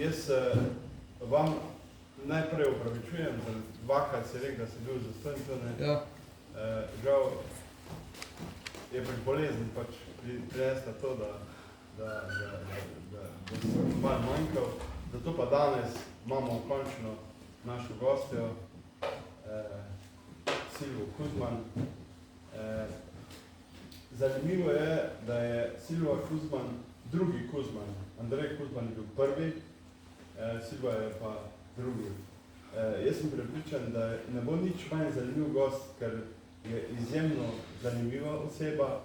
jaz vam najprej upravičujem, da dvakrat si rekel, da si bil zastojn to, ne. Ja. Žal je pač bolezen pač prinesla to, da sem malo manjkal. Zato pa danes imamo končno našo gostjo, Silvo Kuzman. Zanimivo je, da je Silva Kuzman drugi Kuzman. Andrej Kuzman je bil prvi, Silva je pa drugi. Jaz sem prepričan, da ne bo nič manj zanimiv gost, ker je izjemno zanimiva oseba.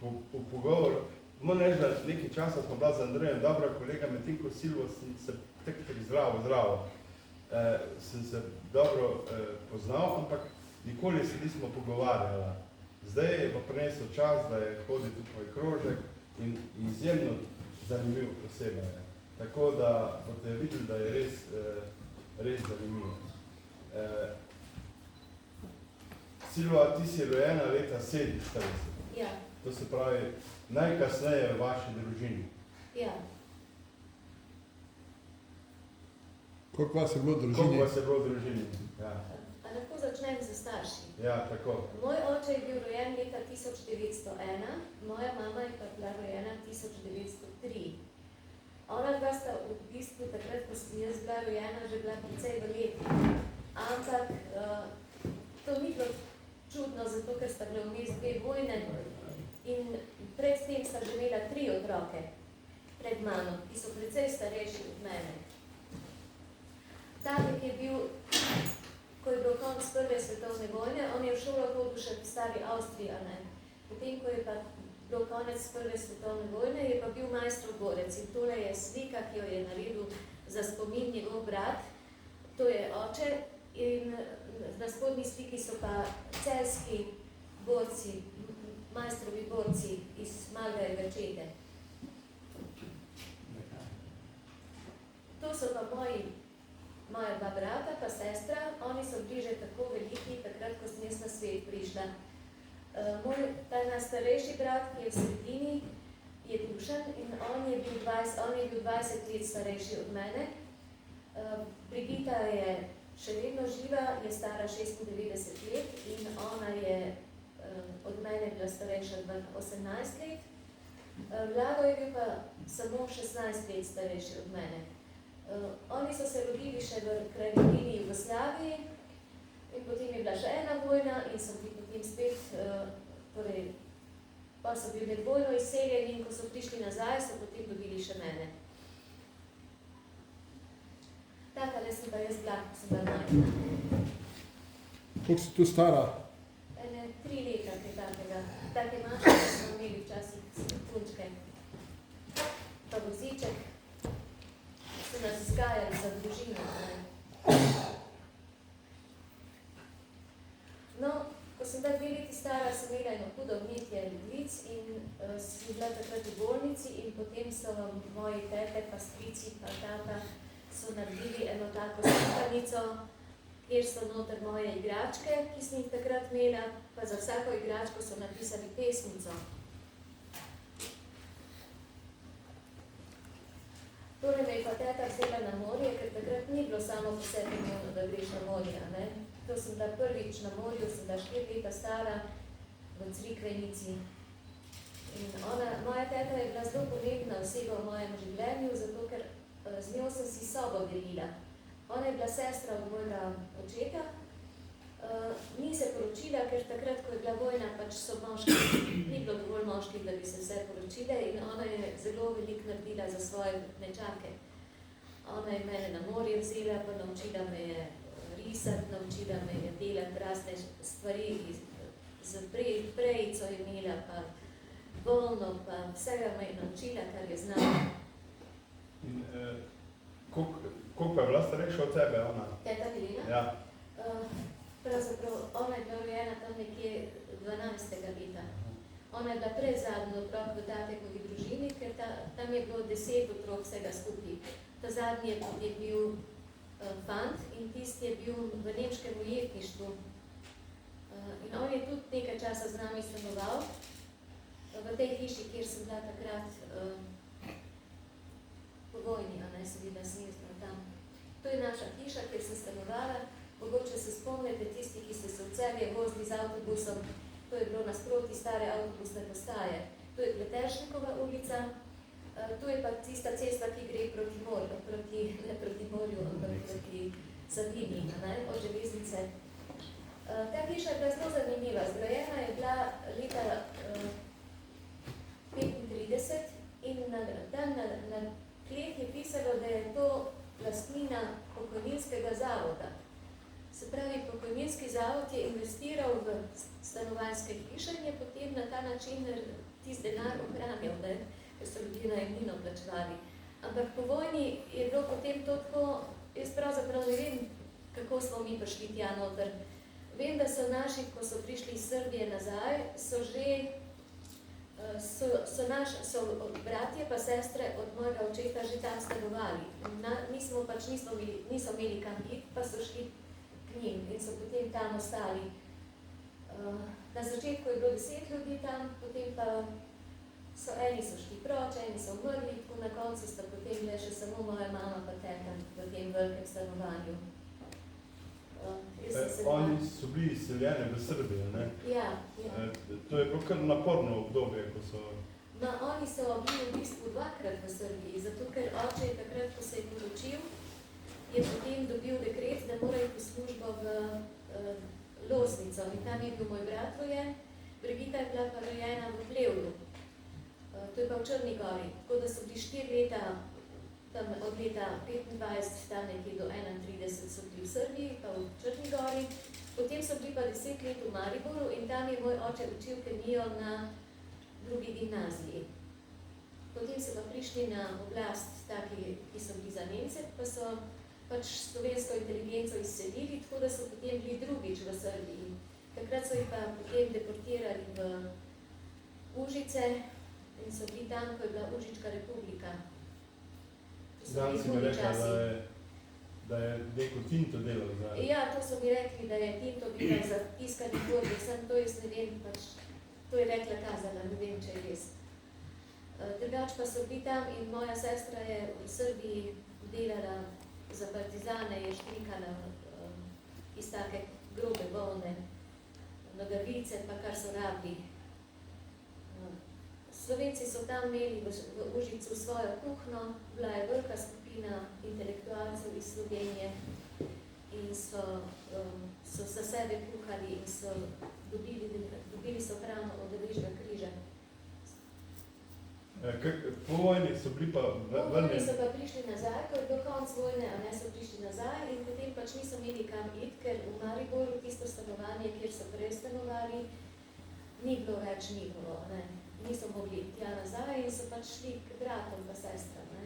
V pogovoru, moram reči, da nekaj časa smo bila z Andrejem dobra kolega, medtem ko Silvo sem se tak zdravo. Sem se dobro poznal, ampak nikoli se nismo pogovarjala. Zdaj je pa prinesel čas, da je hodil tudi moj krožek in izjemno zanimiv oseba je. Tako da boste videli, da je res zanimivo. Silva, ti si rojena leta 47. Ja. To se pravi najkasneje v vaši družini. Ja. Koliko vas je bilo v družini? Koliko vas je bilo v družini? Ja. A lahko začnem z starši? Ja, tako. Moj oče je bil rojen leta 1901, moja mama je pa bila rojena 1903. Ona dva sta v bistvu takrat, ko sem jaz bila rojena, že bila precej v leti. Ampak to ni bilo čudno, zato ker sta bila vmes dve vojne in pred tem sta že imela 3 otroke pred mano, ki so precej starejši od mene. Tatek je bil, ko je bil konec prve svetovne vojne, on je v šolo hodil še v stari Avstriji, ne. Potem, ko je pa bil konec prve svetovne vojne, je pa bil majstrogorec in tole je slika, ki jo je naredil za spomin njegov brat, to je oče in na spodnji sliki so pa celjski borci, majstrovi borci iz Malgajeve čete. To so pa moja dva brata pa sestra, oni so bili že tako veliki, takrat, ko sem jaz na svet prišla. Ta najstarejši brat, ki je v sredini, je Dušan in on je bil 20 let starejši od mene. Brigita je še vedno živa, je stara 96 let in ona je od mene bila starejša 18 let. Vlado je bil pa samo 16 let starejši od mene. Oni so se rodili še v kraljevini Jugoslaviji in potem je bila še ena vojna in so bili potem spet, pa so bili med vojno izseljeni in ko so prišli nazaj, so potem dobili še mene. Takale sem pa jaz bila, ko sem bila majhna. Koliko si tu stara? 3 leta, kaj takega. Take maše, ki smo imeli včasih punčke. Pa voziček. So nas izgajali za družino. No, ko sem bila 2 leti stara, sem imela eno hudo vnetje ledvic in sem bila takrat v bolnici in potem so moji tete, pa strici, pa tata so naredili eno tako slikanico, kjer so noter moje igračke, ki sem jih takrat imela, pa za vsako igračko so napisali pesmico. Torej me je pa teta vzela na morje, ker takrat ni bilo samo po sebi možno, da greš na morje, ne. To sem bila prvič na morju, sem bila 4 leta stara v Crikvenici. In moja teta je bila zelo pomembna oseba v mojem življenju, zato ker z njo sem si sobo delila. Ona je bila sestra od mojega očeta, ni se poročila, ker takrat, ko je bila vojna, pač so moški, ni bilo dovolj moških, da bi se vse poročile in ona je zelo veliko naredila za svoje nečake. Ona je mene na morje vzela, pa naučila me je risati, naučila me je delati razne stvari, z prejico je imela, pa volno, pa vsega me je naučila, kar je znala. In koliko pa je bila starejša od tebe, ona? Teta Helena? Ja. Pravzaprav, ona je bila rojena tam nekje 12. leta. Ona je bila predzadnji otrok v tatekovi družini, ker tam je bilo 10 otrok vsega skupaj. Ta zadnji je bil fant in tisti je bil v nemškem ujetništvu. In on je tudi nekaj časa z nami stanoval v tej hiši, kjer sem bila takrat v danes vidna smizna tam. To je naša hiša, kjer sem stanovala. Mogoče se spomnite tisti, ki ste se v Celje vozili z avtobusom, to je bilo nasproti stare avtobusne postaje. To je Pleteršnikova ulica, to je pa tista cesta, ki gre proti morju, ne proti morju, ampak proti Savini, od železnice. Ta hiša je bila zelo zanimiva. Zgrajena je bila leta 1935 in tam na tleh je pisalo, da je to lastnina pokojninskega zavoda. Se pravi, pokojninski zavod je investiral v stanovanjske hiše in je potem na ta način tisti denar ohranil, ker so ljudje najemnino plačevali. Ampak po vojni je bilo potem to tako, jaz pravzaprav ne vem, kako smo mi prišli tja noter. Vem, da so naši, ko so prišli iz Srbije nazaj, so bratje pa sestre od mojega očeta že tam stanovali. Mi smo pač niso imeli kam iti, pa so šli k njim in so potem tam ostali. Na začetku je bilo 10 ljudi tam, potem pa eni so šli proč, eni so umrli, tako na koncu sta potem bile še samo moja mama pa teta v tem velikem stanovanju. Oni so bili izseljeni v Srbiji, ne? Ja. To je bilo kar naporno obdobje, ko so... Oni so bili v bistvu 2-krat v Srbiji, zato ker oče je takrat, ko se je poročil, je potem dobil dekret, da mora iti v službo v Loznico. In tam je bil moj brat rojen, Brigita je bila pa rojena v Plevju. To je pa v Črni Gori. Tako da so bili 4 leta, tam od leta 25, tam nekje do 31 so bili v Srbiji, pa v Črni Gori. Potem so bili pa 10 let v Mariboru in tam je moj oče učil kemijo na drugi gimnaziji. Potem so pa prišli na oblast taki, ki so bili za Nemce, pa so pač slovensko inteligenco izselili, tako da so potem bili drugič v Srbiji. Takrat so jih pa potem deportirali v Užice in so bili tam, ko je bila Užička republika. Dan si mi rekla, da je neko Tinto delal za... Ja, to so mi rekli, da je Tinto delal za tiskanje borbe, sem to jaz ne vem, pač to je rekla kazala, ne vem, če je res. Drugač pa so bili tam in moja sestra je v Srbiji delala za partizane, je štrikala iz take grobe volne, nogavice, pa kar so rabili. Slovenci so tam imeli v Užicu svojo kuhno, bila je velika skupina intelektualcev iz Slovenije in so za sebe kuhali in so dobili so hrano od Rdečega križa. Po vojni so bili pa vrnjeni? Po vojni so pa prišli nazaj, ko je bil konc vojne, a ne so prišli nazaj in potem pač niso imeli kam iti, ker v Mariboru tisto stanovanje, kjer so prej stanovali, ni bilo več njihovo, ne. Niso mogli tja nazaj in so pač šli k bratom pa sestram, ne.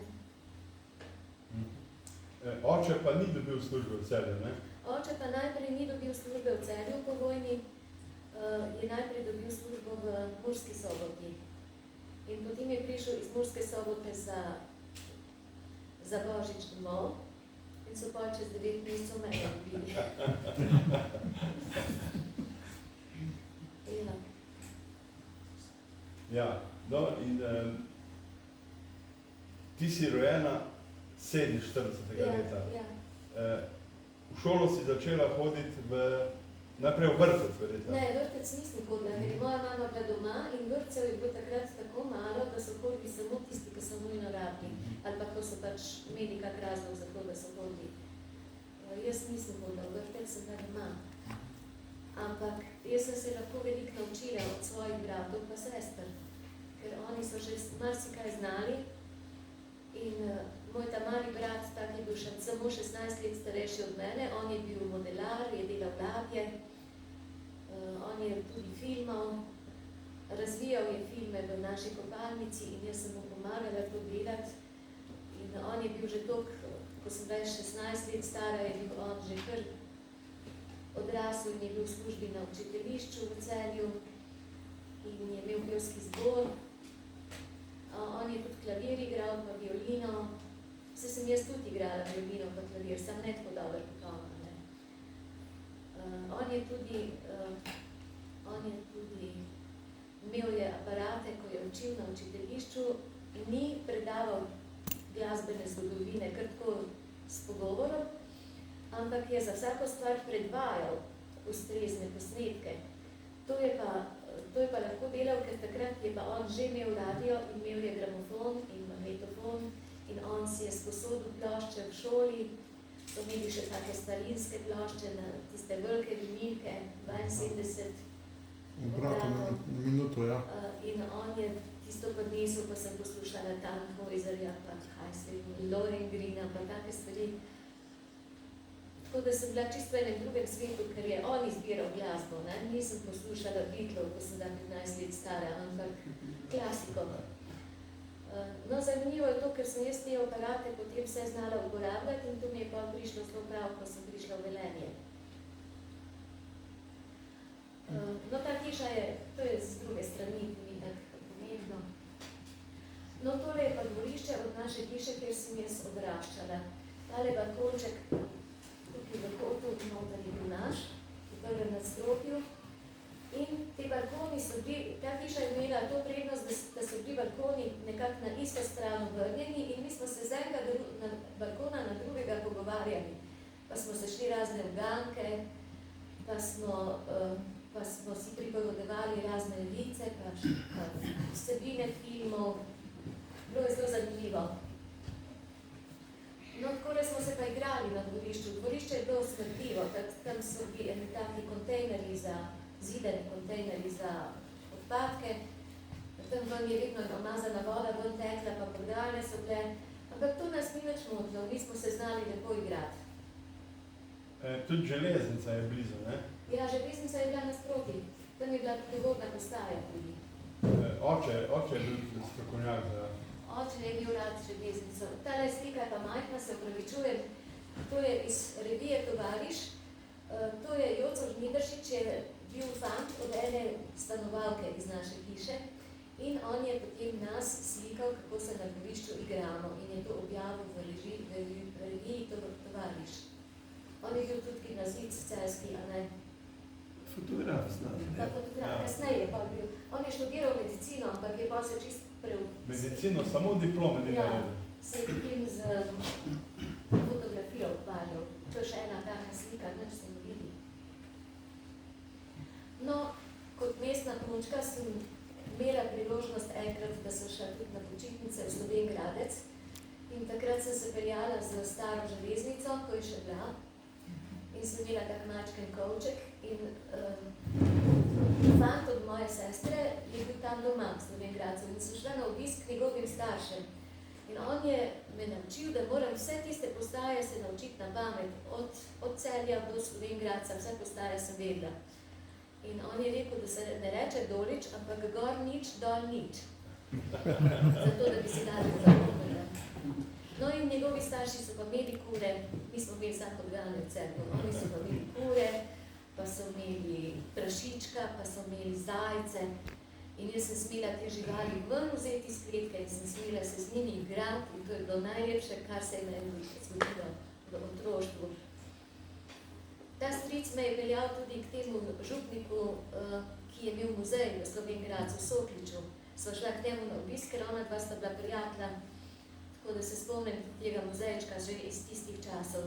Oče pa ni dobil službe v Celju, ne? Oče pa najprej ni dobil službe v Celju po vojni, je najprej dobil službo v Murski Soboti. In potem je prišel iz Murske Sobote za Božič domov in so pa čez 9 mesecev mene dobili. Ja, no in ti si rojena 47. leta. Ja. V šolo si začela hoditi najprej v vrtec, verjetno? Ne, vrtec nisem hodila, ker je moja mama bila doma in vrtcev je bilo takrat tako malo, da so hodili samo tisti, ki so nujno rabili, ali pa ko so pač imeli kak razlog za to, da so hodili. Jaz nisem hodila v vrtec, sem bila doma. Ampak jaz sem se lahko veliko naučila od svojih bratov pa sester, ker oni so že marsikaj znali in moj ta mali brat, tak je bil še samo 16 let starejši od mene, on je bil modelar, je delal ladje, on je tudi filmal, razvijal je filme v naši kopalnici in jaz sem mu pomagala to delati. In on je bil že toliko, ko sem bila 16 let stara, je bil on že kar odrasel in je bil v službi na učiteljišču v Celju in je imel pevski zbor. On je tudi klavir igral, pa violino. Vse sem jaz tudi igrala violino pa klavir, sam ne tako dobro kot ona. On je tudi imel je aparate, ko je učil na učiteljišču in ni predaval glasbene zgodovine ampak je za vsako stvar predvajal ustrezne posnetke. To je pa lahko delal, ker takrat je pa on že imel radio, imel je gramofon in magnetofon in on si je sposodil plošče v šoli, so imeli še take starinske plošče, tiste velike vinilke, 72 Obratno na minuto, ja. In on je tisto podnesel, pa sem poslušala Tannhäuserja, pa kaj se je, Lorengrina, pa take stvari. Tako da sem bila čisto v enem drugem svetu, ker je on izbiral glasbo, ne? Nisem poslušala Beatlov, ko sem da 15 let stara, ampak klasiko. No, zanimivo je to, ker sem jaz te aparate potem vse znala uporabljati in to mi je pa prišlo zelo prav, ko sem prišla v Velenje. No, ta hiša je, to je z druge strani, ni tako pomembno. No, tole je pa dvorišče od naše hiše, kjer sem jaz odraščala. Tale balkonček, tukaj v kotu, noter je bil naš, v prvem nadstropju. In ti balkoni so bili, ta hiša je imela to prednost, da so bili balkoni nekako na isto stran obrnjeni in mi smo se z enega balkona na drugega pogovarjali. Pa smo se šli razne uganke, pa smo si pripovedovali razne vice, pa vsebine filmov. Bilo je zelo zanimivo. No, takole smo se pa igrali na dvorišču. Dvorišče je bilo smrtljivo, tam so bili eni taki kontejnerji zideni kontejnerji za odpadke. Tam ven je vedno namazana voda, ven tekla, pa podalne so bile. Ampak to nas ni več motilo, mi smo se znali lepo igrati. Tudi železnica je blizu, ne? Ja, železnica je bila nasproti. Tam je bila tudi vodna postaja tudi. Oče je bil strokovnjak za... Oče je bil rad železnico. Tale slika je pa majhna, se opravičujem. To je iz revije Tovariš. To je Jocor Žnidaršič, je bil fant od ene stanovalke iz naše hiše in on je potem nas slikal, kako se na dvorišču igramo in je to objavil v reviji Tovariš. On je bil tudi gimnazijc celski, a ne? Fotograf, znam. Pa fotograf, kasneje pa bil. On je študiral medicino, ampak je pa se čist Medicino, samo diplome ni naredil. Se je potem z fotografijo ukvarjal. To je še ena taka slika, nič se ne vidi. No, kot mestna punčka sem imela priložnost enkrat, da sem šla tudi na počitnice v Slovenj Gradec in takrat sem se peljala z staro železnico, ko je še bila in sem imela tak mačken kovček in fant od moje sestre je bil tam doma v Slovenj Gradcu in sem šla na obisk k njegovim staršem. In on je me naučil, da moram vse tiste postaje se naučiti na pamet, od Celja do Slovenj Gradca, vse postaje sem vedela. In on je rekel, da se ne reče Dolič, ampak gor nič, dol nič. Zato, da bi se dali zapomnila. No in njegovi starši so pa imeli kure, mi smo imeli vsak odgane v cerku, oni so pa imeli kure, pa so imeli prašička, pa so imeli zajce. In jaz sem smela te živali ven vzeti iz kletke in sem smela se z njimi igrati in to je bilo najlepše, kar se je meni zgodilo v otroštvu. Ta stric me je peljal tudi k temu župniku, ki je imel muzej v Slovenj Gradcu, v Sokliču. Sva šla k temu na obisk, ker ona dva sta bila prijatelja, tako da se spomnim tega muzejčka že iz tistih časov.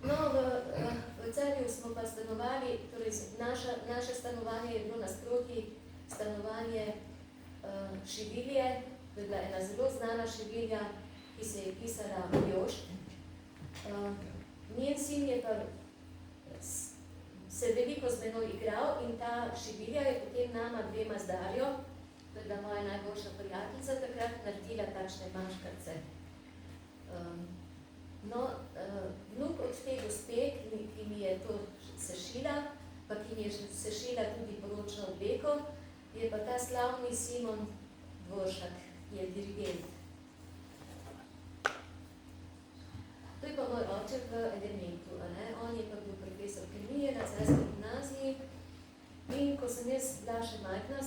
No, v Celju smo pa stanovali, torej naše stanovanje je bilo nasproti stanovanje Šivilje, to je bila ena zelo znana Šivilja, ki se je pisala Jošt. Njen sin je pa se veliko z menoj igral in ta Šivilja je potem nama dvema z Darjo, to je bila moja najboljša prijateljica, takrat naredila takšne maškarce. No, vnuk od te gospe, ki mi je to sešila, pa ki mi je sešila tudi poročno obleko, je pa ta slavni Simon Dvoršak, ki je dirigent. To je pa moj oče v Elementu, on je pa bil profesor kemije na Celjski gimnaziji in ko sem jaz bila še majhna,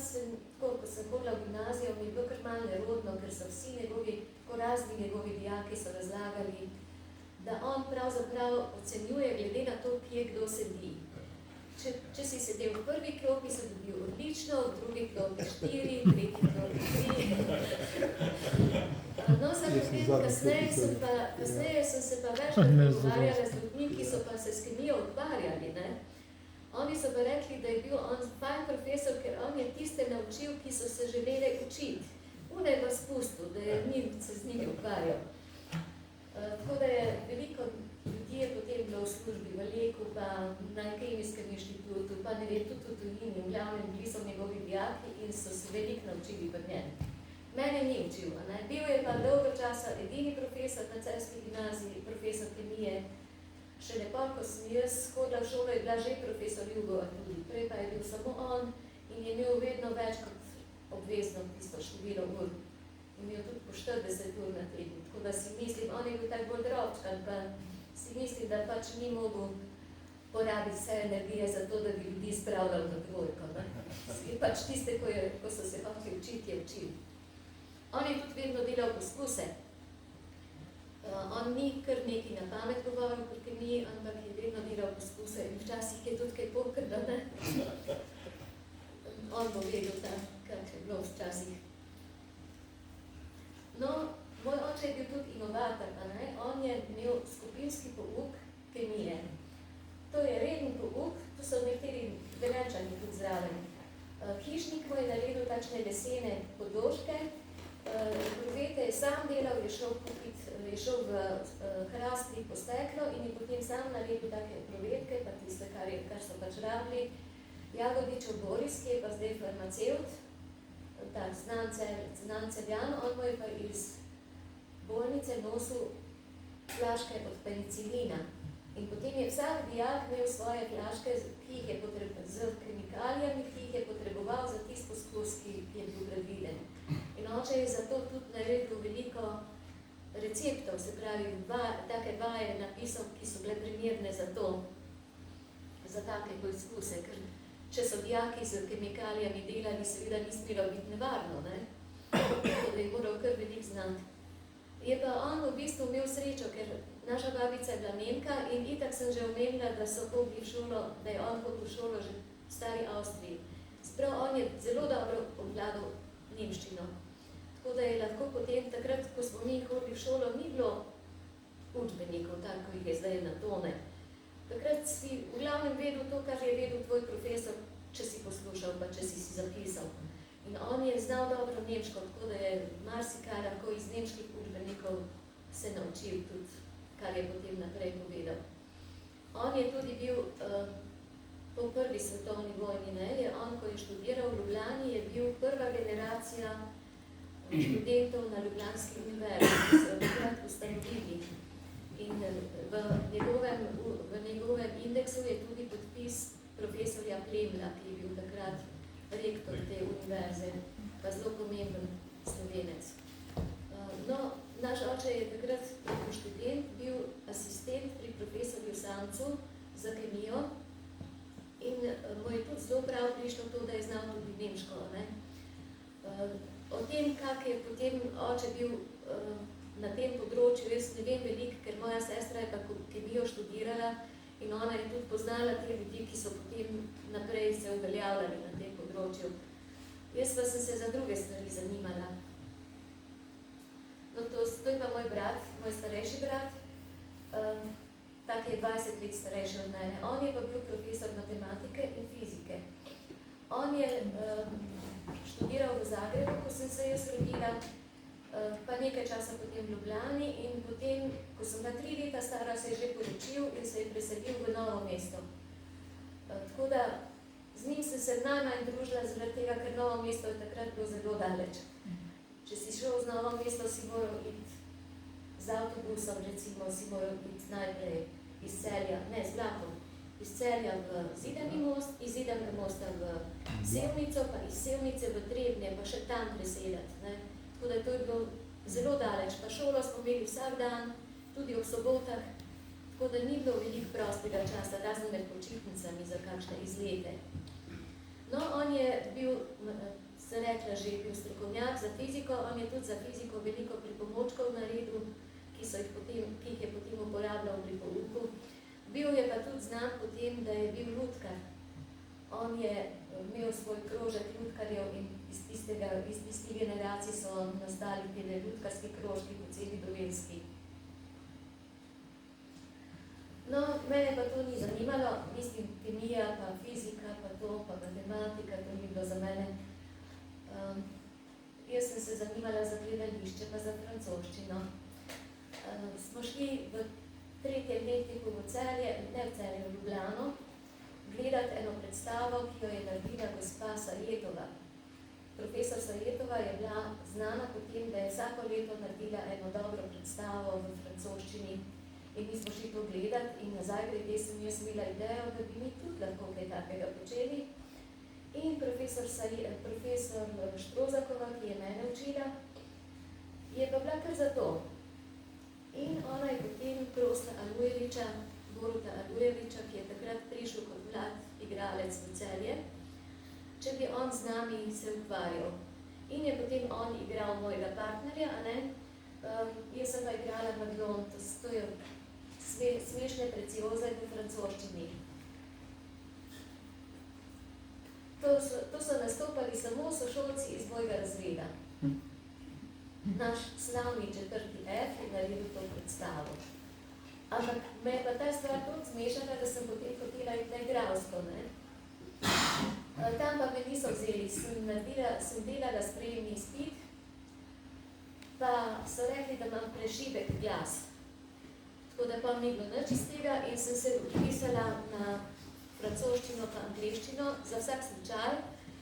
ko sem hodila v gimnazijo, mi je bilo kar malo nerodno, ker so vsi njegovi, ko razni njegovi dijaki so razlagali, da on pravzaprav ocenjuje glede na to, kje kdo sedi. Če si sedel v prvi klopi, si dobil odlično, v drugi klopi 4, v tretji klopi 3. No, Jaz sem potem zadnjič kasneje sem se pa več Ne, pogovarjala z ljudmi, ki so pa se s kemijo ukvarjali, ne. Oni so pa rekli, da je bil on fajn profesor, ker on je tiste naučil, ki so se želeli učiti. Une je pa spustil, da je se z njimi ukvarjal. Tako da je veliko ljudi je potem bilo v službi v Leku, pa na Kemijskem inštitutu, pa ne vem, tudi v tujini, v glavnem bili so njegovi dijaki in so se veliko naučili od njega. Mene ni učil, ne. Bil je pa dolgo časa edini profesor na Celjski gimnaziji, profesor kemije. Še lepo, ko sem jaz hodila v šolo, je bila že profesor Jugova tudi. Prej pa je bil samo on in je imel vedno več kot obvezno tisto število ur. Imel tudi po 40 ur na teden. Tako da si mislim, on je bil tak bolj drobčkan, pa si mislim, da pač ni mogel porabiti vse energije za to, da bi ljudi spravljal na dvojko. Pač tiste, ko so se hoteli učiti, je učil. On je tudi vedno delal poskuse. On ni kar nekaj na pamet govoril pri kemiji, ampak je vedno delal poskuse in včasih je tudi kaj pokrda, ne? On bo vedel tam, kak je bilo včasih. No, moj oče je bil tudi inovator, ne? On je imel skupinski pouk kemije. To je reden pouk, tu so nekateri Velenčani tudi zraven. Hišnik mu je naredil takšne lesene podložke, Provete je sam delal, je šel v hrastnik po steklo in je potem sam naredil take provetke, pa tiste, kar so pač rabili. Jagodičev Boris, ki je pa zdaj farmacevt, tak znan Celjan, on mu je pa iz bolnice nosil flaške od penicilina. In potem je vsak dijak imel svoje flaške z kemikalijami, ki jih je potreboval za tist poskus, ki je bil predviden. In oče je zato tudi naredil veliko receptov, se pravi, take vaje napisal, ki so bile primerne za to, za take poizkuse, ker če so dijaki z kemikalijami delali, seveda ni smelo biti nevarno, ne? Tako da je moral kar veliko znati. Je pa on v bistvu imel srečo, ker naša babica je bila Nemka in itak sem že omenila, da so hodili v šolo, da je on hodil v šolo že v stari Avstriji. Sprav, on je zelo dobro obvladal nemščino. Tako da je lahko potem, takrat, ko smo mi hodili v šolo, ni bilo učbenikov, tako jih je zdaj na tone. Takrat si v glavnem vedel to, kar je vedel tvoj profesor, če si poslušal, pa če si zapisal. In on je znal dobro nemško, tako da je marsikaj lahko iz nemških učbenikov se naučil tudi, kar je potem naprej povedal. On je tudi bil po prvi svetovni vojni, ne, je on, ko je študiral v Ljubljani, je bil prva generacija študentov na Ljubljanski univerzi, ki so takrat ustanovili. In v njegovem indeksu je tudi podpis profesorja Plemla, ki je bil takrat rektor te univerze, pa zelo pomemben Slovenec. No, naš oče je takrat kot študent bil asistent pri profesorju Samcu za kemijo in mu je tudi zelo prav prišlo to, da je znal tudi nemško, ne. O tem, kak je potem oče bil na tem področju, jaz ne vem veliko, ker moja sestra je pa kemijo študirala in ona je tudi poznala te ljudi, ki so potem naprej se uveljavljali na tem področju. Jaz pa sem se za druge stvari zanimala. No, to je pa moj brat, moj starejši brat, tak je 20 let starejši od mene. On je pa bil profesor matematike in fizike. On je študiral v Zagrebu, ko sem se jaz rodila, pa nekaj časa potem v Ljubljani in potem, ko sem bila 3 leta stara, se je že poročil in se je preselil v Novo mesto. Tako da z njim sem se najmanj družila zaradi tega, ker Novo mesto je takrat bilo zelo daleč. Če si šel z Novo mesto, si moral iti z avtobusom, recimo, si moral iti najprej iz Celja, ne, z vlakom, iz Celja v Zidani most, iz Zidanega mosta v Sevnico, pa iz Sevnice v Trebnje, pa še tam presedati, ne. Tako da to je bilo zelo daleč, pa šolo smo imeli vsak dan, tudi ob sobotah, tako da ni bilo veliko prostega časa, razen med počitnicami za kakšne izlete. No, on je bil, se rekla že, bil strokovnjak za fiziko, on je tudi za fiziko veliko pripomočkov naredil, ki jih je potem uporabljal pri pouku. Bil je pa tudi znan potem, da je bil lutkar. On je imel svoj krožek lutkarjev in iz tistih generacij so nastali tele lutkarski krožki po celi Dolenjski. No, mene pa to ni zanimalo, mislim, kemija, pa fizika, pa to, pa matematika, to ni bilo za mene. Jaz sem se zanimala za gledališče, pa za francoščino. Smo šli v 3. letniku v Celje, ne v Celje, v Ljubljano, gledati eno predstavo, ki jo je naredila gospa Sajetova. Profesor Sajetova je bila znana po tem, da je vsako leto naredila eno dobro predstavo v francoščini. In mi smo šli to gledati in nazaj glede sem jaz imela idejo, da bi mi tudi lahko kaj takega počeli. In profesor Štrozakova, ki je mene učila, je pa bila kar za to. In ona je potem prosila Alujeviča, Boruta Alujeviča, ki je takrat prišel kot mlad igralec v Celje, če bi on z nami se ukvarjal. In je potem on igral mojega partnerja, a ne? Jaz sem pa igrala Maglon, to je smešne precioze v francoščini. To so nastopali samo sošolci iz mojega razreda. Naš slavni 4. F je naredil to predstavo. Ampak me je pa ta stvar tudi zmešala, da sem potem hotela iti na igralsko, ne? Tam pa me niso vzeli, sem delala sprejemni izpit, pa so rekli, da imam prešibek glas. Tako da pa ni bilo nič iz tega in sem se upisala na francoščino pa angleščino za vsak slučaj,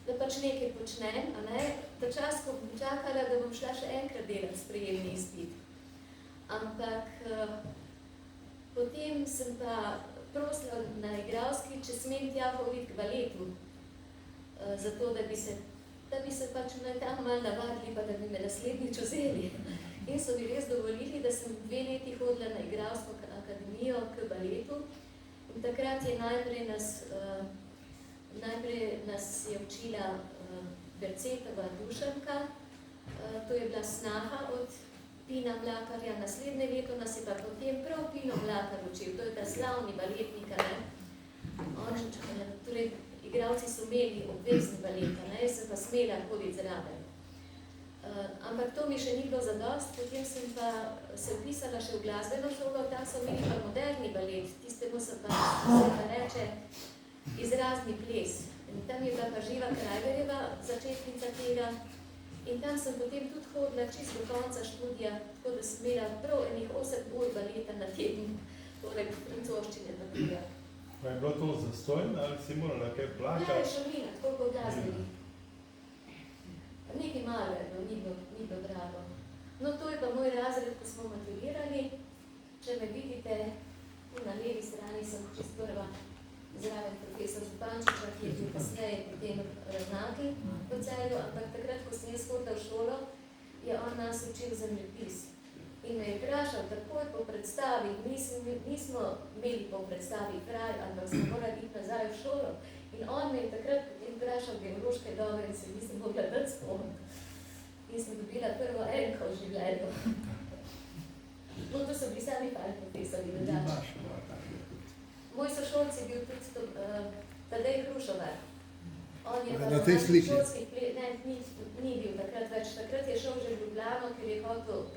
da pač nekaj počnem, a ne? Ta čas, ko bom čakala, da bom šla še enkrat delati sprejemni izpit. Ampak potem sem pa prosila na igralski, če smem tja hoditi k baletu, zato da bi se pač tam malo navadili, pa da bi me naslednjič vzeli. In so mi res dovolili, da sem 2 leti hodila na igralsko akademijo k baletu. In takrat je najprej nas je učila Bercetova Dušanka, to je bila snaha od Pina Mlakarja. Naslednje leto nas je pa potem prav Pino Mlakar učil, to je ta slavni baletnik, ne? Torej, igralci so imeli obvezni balet, ne? Jaz sem pa smela hoditi zraven. Ampak to mi še ni bilo zadost, potem sem pa se vpisala še v glasbeno šolo, tam so imeli pa moderni balet, tistemu se pa reče izrazni ples. In tam je bila pa Živa Krajverjeva, začetnica tega, in tam sem potem tudi hodila čisto do konca študija, tako da sem imela prav enih 8 ur baleta na teden, torej francoščine pa tega. Pa je bilo to zastojno, ali si morala kaj plačati? Ja, je šolina, tako kot glasbeni. Nekaj malo je bilo, ni bilo drago. No, to je pa moj razred, ko smo maturirali. Če me vidite, tu na levi strani sem čisto prva zraven profesor Zupančiča, ki je bil kasneje potem ravnatelj v Celju, ampak takrat, ko sem jaz hodila v šolo, je on nas učil zemljepis. In me je vprašal takoj po predstavi, nismo imeli po predstavi kraj, ampak smo morali iti nazaj v šolo. In on me je takrat potem vprašal geološke dobe in se nisem mogla dati spomniti. In sem dobila prvo enko v življenju. No, to so bili sami fajn profesori, drugače. Moj sošolc je bil tudi Tadej Hrušovar. On je pa na tej sliki? Ne, ni bil takrat več. Takrat je šel že v Ljubljano, ker je hotel,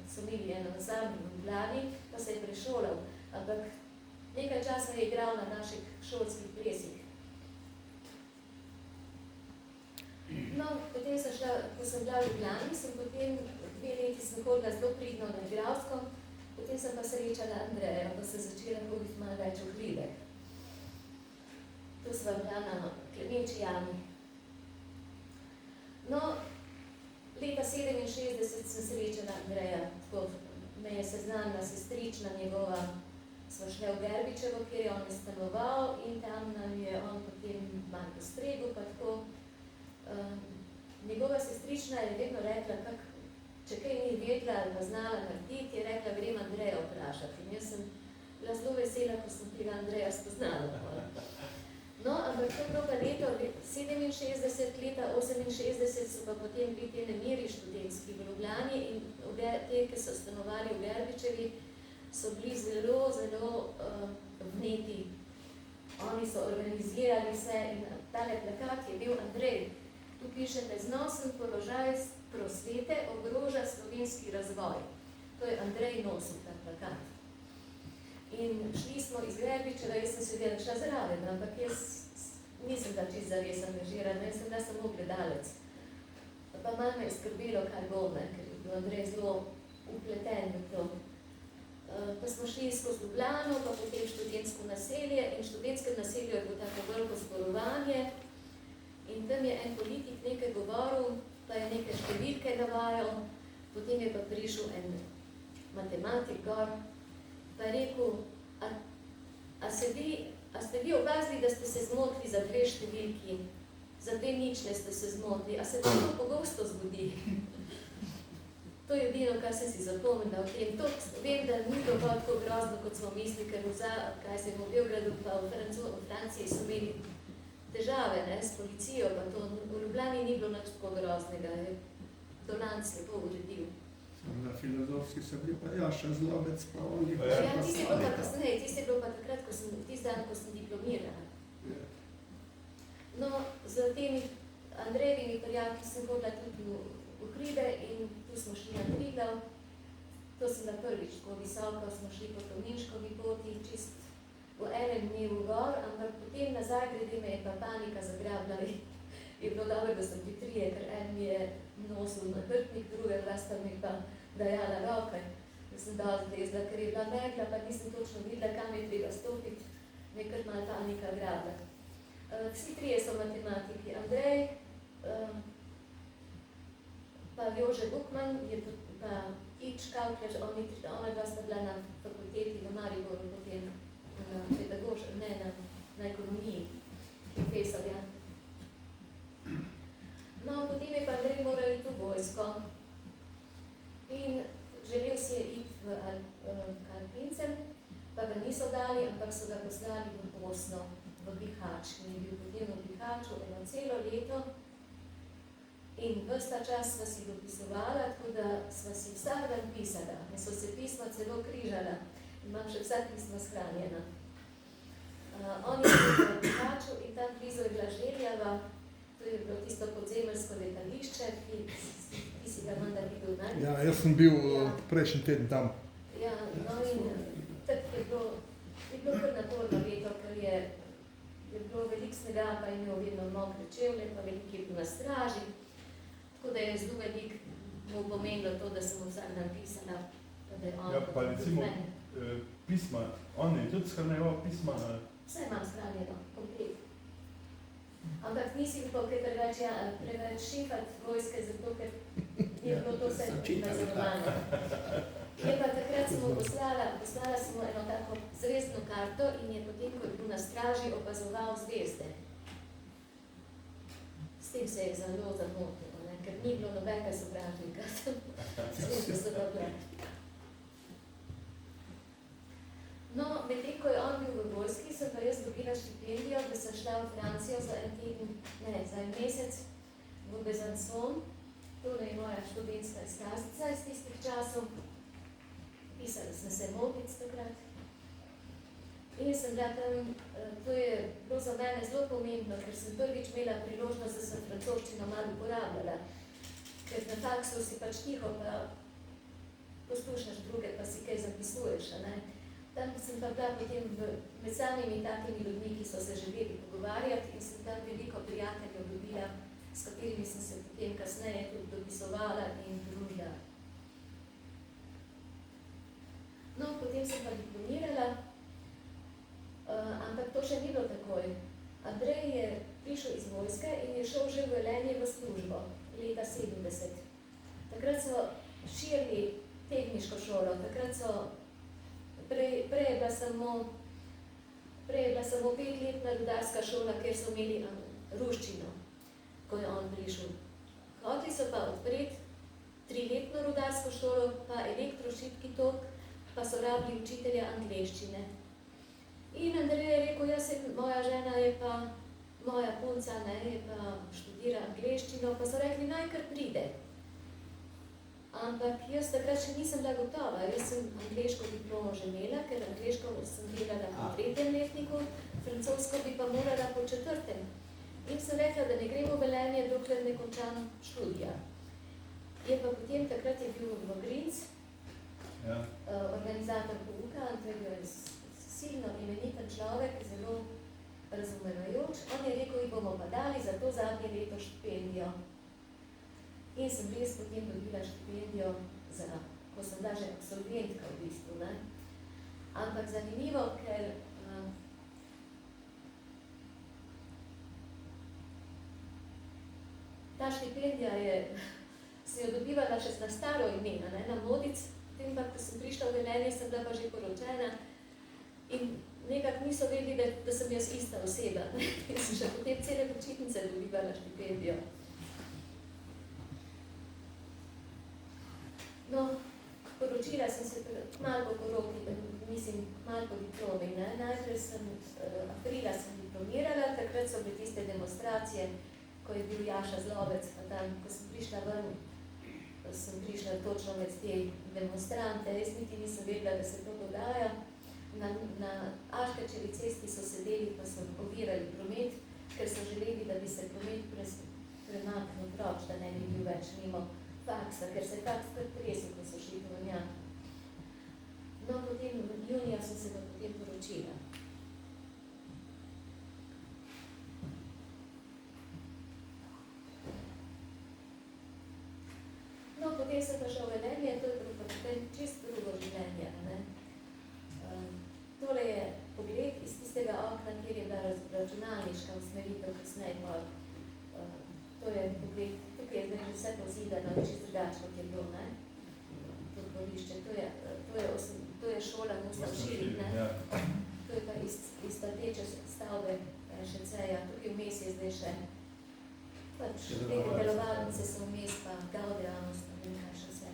so imeli eno ansambl v Ljubljani, pa se je prešolal. Ampak nekaj časa je igral na naših šolskih plesih. No, potem sem šla, ko sem bila v Ljubljani, sem potem 2 leti sem hodila zelo pridno na igralsko, potem sem pa srečala Andreja, pa se začela hoditi malo več v hribek. Tu sva bila na Klemenči jami. No, leta 67 sem srečala Andreja, tako me je seznanila sestrična njegova. Sva šla v Gerbičevo, kjer je on stanoval in tam nam je on potem malo postregel, pa tako. Njegova sestrična je vedno rekla, če kaj ni vedela ali pa znala narediti, je rekla, grem Andreja vprašati. In jaz sem bila zelo vesela, ko sem tega Andreja spoznala. No, ampak to je bilo pa leto 67, leta 68 so pa potem bili te nemiri študentski v Ljubljani in te, ki so stanovali v Gerbičevi, so bili zelo vneti. Oni so organizirali vse in tale plakat je bil Andrej. Tu piše, neznosen položaj prosvete ogroža razvoj. To je Andrej nosil ta plakat. In šli smo iz Verbičeva, jaz sem seveda šla zraven, ampak jaz nisem da čisto zares angažirana, jaz sem da samo gledalec. Pa malo me je skrbelo, kaj bo, ne, ker je bil Andrej zelo upleten v to. Pa smo šli skozi Ljubljano, pa potem študentsko naselje in v študentskem naselju je bilo tako veliko zborovanje in tam je en politik nekaj govoril, pa je neke številke navajal, potem je pa prišel en matematik gor, pa je rekel, a ste vi opazili, da ste se zmotili za 2 številki, za 2 ničle ste se zmotili, a se to pogosto zgodi? To je edino, kar sem si zapomnila o tem. To vem, da ni bilo tako grozno, kot smo mislili, ker kaj se je v Beogradu pa v Franciji so imeli težave, ne, s policijo, pa to v Ljubljani ni bilo nič tako groznega, je Dolanc lepo uredil. Na filozofski sem bil pa Jaša Zlobec, pa oni. Ja, tisti je bilo pa kasneje, tisti je bilo pa takrat, tisti dan, ko sem diplomirala. No, z temi Andrejevimi prijatelji sem hodila tudi v hribe in tu smo šli na Triglav. To sem da prvič, tako visoko smo šli po Tolminškovi poti, čist v enem dnevu gor, ampak potem nazaj grede me je pa panika zagrabila in je bilo dobro, da sem bili 3, ker en mi je nosil na hrbtnik, druga dva sta mi pa dajala roke. Da sem dosti zlezla, ker je bila megla, pa nisem točno videla, kam je treba stopiti, me je kar malo panika grabila. Vsi 3 so matematiki, Andrej, pa Jože Bukman, pa Ič Kavkljač, ona dva sta bila na fakulteti v Mariboru, potem na pedagoški, ne, na ekonomiji, profesorja. No, potem je pa Andrej moral iti v vojsko in želel si je iti v Alpincem, pa ga niso dali, ampak so ga poslali v Bosno, v Bihač, in je bil potem v Bihaču celo leto in ves ta čas sva si dopisovala, tako da sva si vsak dan pisala, in so se pisma celo križala, imam še vsa pisma shranjena. On je bil v Bihaču in tam blizu je bila Željava, to je bilo tisto podzemeljsko letališče, ki si ga menda videl, ne? Ja, jaz sem bil prejšnji teden tam. Ja, no in tako je bilo kar naporno leto, ker je bilo veliko snega, pa je imel vedno mokre čevlje, pa veliko je bil na straži, tako da je zelo veliko mu pomenilo to, da sem vsak dan pisala, da je on ja, pa recimo pisma, on je tudi shranjeval pisma? Vse imam shranjeno, komplet. Ampak nisi upal kaj preveč šifati vojske, zato ker je bilo to vse nazarovanje. Je pa takrat sem mu poslala sem mu eno tako zvezdno karto in je potem, ko je bil na straži, opazoval zvezde. S tem se je zelo zamotilo, ne? Ker ni bilo nobenega sovražnika, zvezde so dobro. No, medtem, ko je on bil v vojski, sem pa jaz dobila štipendijo, da sem šla v Francijo za en mesec v Besançon. To je moja študentska izkaznica iz tistih časov. Pisala sem se Mobic takrat. In sem bila tam, to je bilo za mene zelo pomembno, ker sem prvič imela priložnost, da sem francoščino malo uporabljala. Ker na faksu si pač tiho, pa poslušaš druge, pa si kaj zapisuješ, ne? Tam sem pa bila potem med samimi takimi ljudmi, ki so se želeli pogovarjati in sem tam veliko prijateljev dobila, s katerimi sem se potem kasneje tudi dopisovala in družila. No, potem sem pa diplomirala, ampak to še ni bilo takoj. Andrej je prišel iz vojske in je šel že v Velenje v službo, leta 70. Takrat so širili tehniško šolo, takrat so Prej je bila samo 5-letna rudarska šola, kjer so imeli ruščino, ko je on prišel. Hoteli so pa odpreti 3-letno rudarsko šolo, pa elektrošibki tok, pa so rabili učitelja angleščine. In Andrej je rekel, moja žena je pa, moja punca, ne, je pa študira angleščino, pa so rekli, naj kar pride. Ampak jaz takrat še nisem bila gotova, jaz sem angleško diplomo že imela, ker angleško sem delala po 3. letniku, francosko bi pa morala po 4. In sem rekla, da ne grem v Velenje, dokler ne končam študija. Je pa potem takrat je bil v Grinc potem sem res potem dobila štipendijo, ko sem bila že absolventka v bistvu. Ne? Ampak zanimivo, ker ta štipendija sem jo dobivala še na staro ime, na Modic, potem pa, ko sem prišla v Velenje, sem bila pa že poročena in nekako niso vedeli, da sem jaz ista oseba. In sem še potem cele počitnice dobivala štipendijo. No, poročila sem se malo po poroki, malo po diplomi. Najprej aprila sem diplomirala, takrat so bile tiste demonstracije, ko je bil Jaša Zlobec, pa tam, ko sem prišla ven, sem prišla točno med te demonstrante, res niti nisem vedela, da se to dogaja. Na Aškerčevi cesti so sedeli, pa so ovirali promet, ker so želeli, da bi se promet premaknil proč, da ne bi bil več mimo faksa, ker se je faks pretresel, ko so šli tovornjaki. No, potem junija sem se pa potem poročila. No, potem sem pa šel v Velenje, to je bilo pa potem čisto drugo življenje. Tole je pogled iz tistega okna, kjer je bila računalniška usmeritev kasneje pa. To je pogled, tukaj je zdaj že vse pozidano, čisto drugače, kot je bilo, ne? To dvorišče, to je šola Gustav Širik, ne? To je pa iz tateče stavbe Šeceja, tukaj vmes je zdaj še pač te delovalnice so vmes, pa Gaudeamus, pa ne kaj še vse.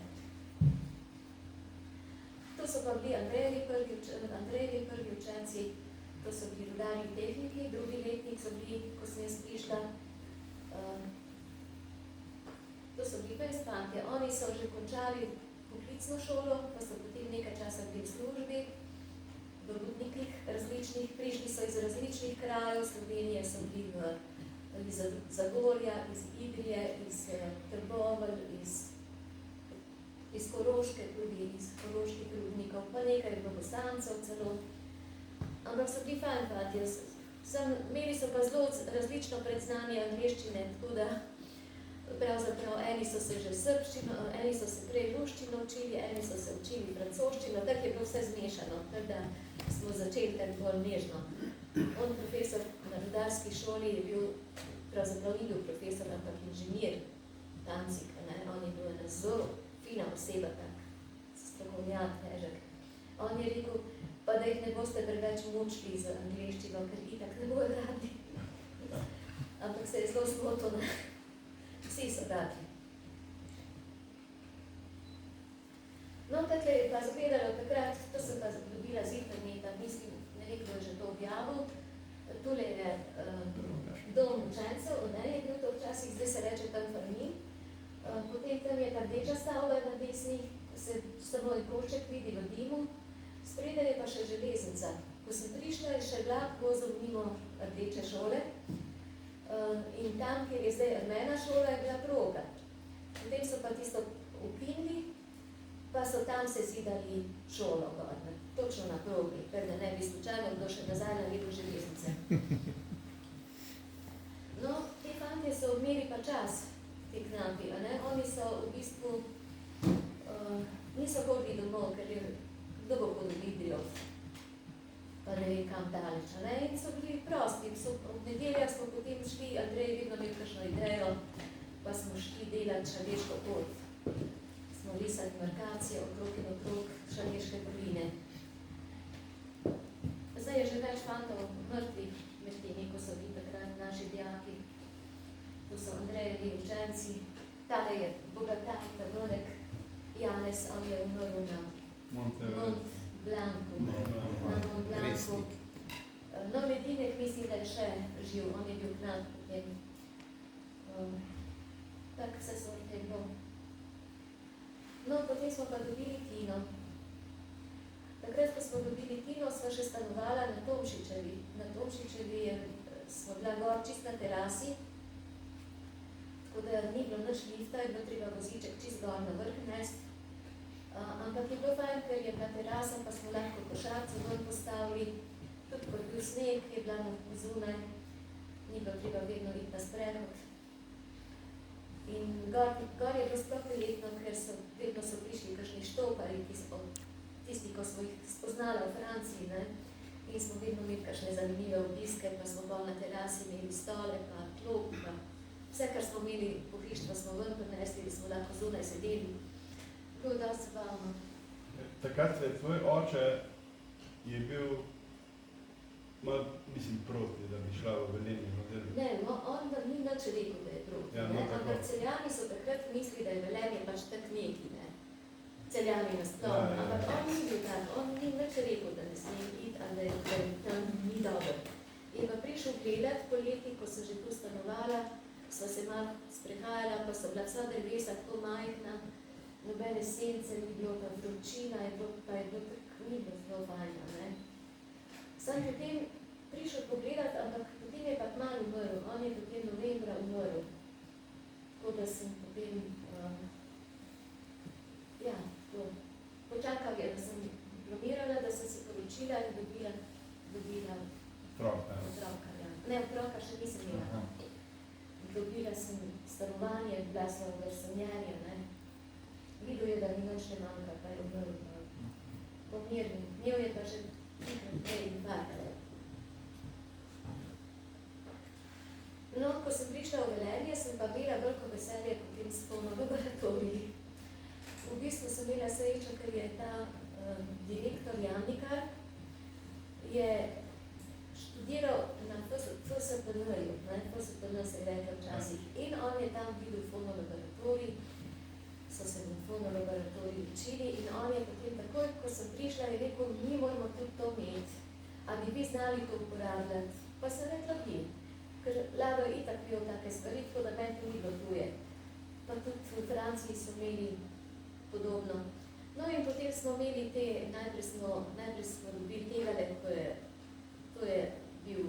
To so pa bili Andrejevi prvi učenci, to so bili rudarni tehniki, drugi letnik so bili, ko sem jaz prišla. To so bili pa fantje. Oni so že končali poklicno šolo, pa so potem nekaj časa bili v službi, v rudnikih različnih, prišli so iz različnih krajev, Slovenije so bili iz Zagorja, iz Idrije, iz Trbovelj, iz Koroške, tudi iz koroških rudnikov, pa nekaj v Bosancev celo. Ampak so bili fajn fantje. Imeli so pa zelo različno predznanje angleščine, tako da pravzaprav eni so se že srbščino, eni so se prej ruščino učili, eni so se učili francoščino, tako je bilo vse zmešano, tako da smo začeli tako bolj nežno. On, profesor na rudarski šoli, je bil, pravzaprav ni bil profesor, ampak inženir Tancik, on je bil ena zelo fina oseba, tak strokovnjak, težek. On je rekel, pa da jih ne boste preveč mučili z angleščino, ker itak ne bojo radi. Ampak se je zelo zmotil, vsi so radi. No, takle je pa zgledalo takrat, to sem pa dobila z interneta, mislim, ne vem, kdo je že to objavil. Tule je dom učencev, je bil to včasih, zdaj se reče tam Farmin. Potem tam je ta rdeča stavba na desni, se stavoj košček vidi v dimu. Spredaj je pa še železnica. Ko sem prišla, je še vlak vozil mimo rdeče šole in tam, kjer je zdaj rumena šola, je bila proga. Potem so pa tisto ukinili, pa so tam se zidali šolo gor, točno na progi, ker da ne bi slučajno kdo še nazaj naredil železnice. No, te fantje so odmeri pa čas, te knapi, oni so v bistvu, niso hodili domov, ker je kdo bo pod Librijo, pa ne vem kam daleč, in so bili prosti. Ob nedeljah smo potem šli, Andrej vedno imel kakšno idejo, pa smo šli delati Šaleško pot. Smo risali markacije okrog in okrog Šaleške doline. Zdaj je že več fantov mrtvih med temi, ko so bili takrat naši dijaki. To so Andrejevi učenci, tale je bogataj, Tavrek, Janez, on je umrl na Mont Blancu. No, Medinek mislim, da je še živ, on je bil knap potem. Tak se sorte je bilo. No, potem smo pa dobili Tino. Takrat, ko smo dobili Tino, smo še stanovala na Tomšičevi. Na Tomšičevi smo bila gor čist na terasi, tako da ni bilo nič lifta, je bilo treba voziček čist gor na vrh nest. Ampak je bilo fajn, ker je bila terasa, pa smo lahko košarco dol postavili. Tudi ko je bil sneg, je bila na zunaj, ni bilo treba vedno iti na sprehod. In gor je bilo sploh prijetno, ker vedno so prišli kakšni štoparji, tisti, ko smo jih spoznali v Franciji, ne? In smo vedno imeli kakšne zanimive obiske, pa smo bolj na terasi imeli stole, pa klop, pa vse, kar smo imeli pohištvo, smo ven prinesli, da smo lahko zunaj sedeli. Bilo je dosti zabavno. Takrat je tvoj oče je bil, mislim, proti, da bi šla v Velenje. Ne, no, on ni nič rekel, da je proti. Ja, no, ampak Celjani so takrat mislili, da je Velenje pač tak neki, ne. Celjani nasploh, Ja. ampak on ni bil tak, on ni nič rekel, da ne sme iti, ali da tam ni dobro. Je pa prišel gledat poleti, ko so že tu stanovala, sva se malo sprehajala, pa so bila vsa drevesa tako majhna, nobene sence ni bilo, pa vročina je bilo, pa je bilo tako, ni bilo zelo fajno, ne. Sam potem prišel pogledat, ampak potem je pa kmalu umrl, on je potem novembra umrl. Tako da sem potem, počakal je, da sem diplomirala, da sem se poročila in dobila otroka, ja. Ne, otroka še nisem imela. Dobila sem stanovanje, bila sem v sanjanja, ne. Videl je, da mi nič ne manjka, pa je umrl. Pomirni. Imel je pa že infarkt. No, ko sem prišla v Velenje, sem pa imela veliko veselje potem s fonolaboratoriji. V bistvu sem imela srečo, ker je ta direktor Jamnikar je študiral na FSPN-ju, FSPN se je rekla včasih, in on je tam videl fonolaboratorij, so se v fonolaboratoriju učili in on je potem takoj, ko sem prišla, je rekel, mi moramo tudi to imeti, a bi vi znali to uporabljati. Pa sem rekla, bi, ker Lado je itak bil take stvari, tako da meni to ni bilo tuje. Pa tudi v Franciji so imeli podobno. No in potem smo imeli te, najprej smo dobili tegale, to je bil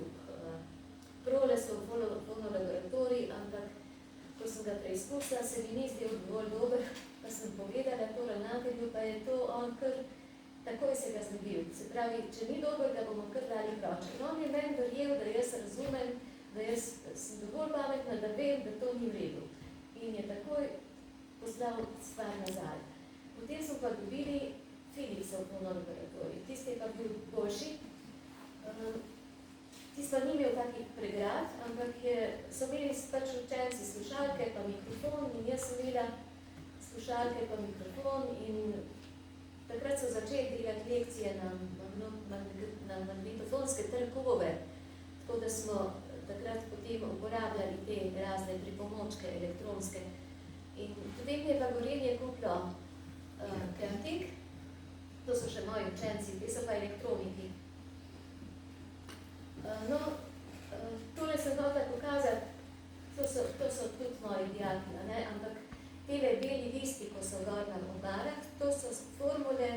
Prolesov fonolaboratorij, ampak ko sem ga preizkusila, se mi ni zdel dovolj dober, pa sem pogledala to ravnatelju, pa je to on kar takoj se ga znebil. Se pravi, če ni dober, ga bomo kar dali proč. In on je meni verjel, da jaz razumem, da jaz sem dovolj pametna, da vem, da to ni v redu. In je takoj poslal stvar nazaj. Potem so pa dobili Philipsov fonolaboratorij. Tisti je pa bil boljši. Tisti pa ni imel takih pregrad, ampak so imeli pač učenci slušalke pa mikrofon in jaz sem imela slušalke pa mikrofon in takrat so začeli delati lekcije na magnetofonske trkove, tako da smo takrat potem uporabljali te razne pripomočke elektronske. In potem je pa Gorenje kupilo Kertik, to so še moji učenci, te so pa elektroniki. No, tole sem hotela pokazati, to so tudi moji dijaki, ne? Ampak tele beli listi, ko so gor na obarah, to so formule,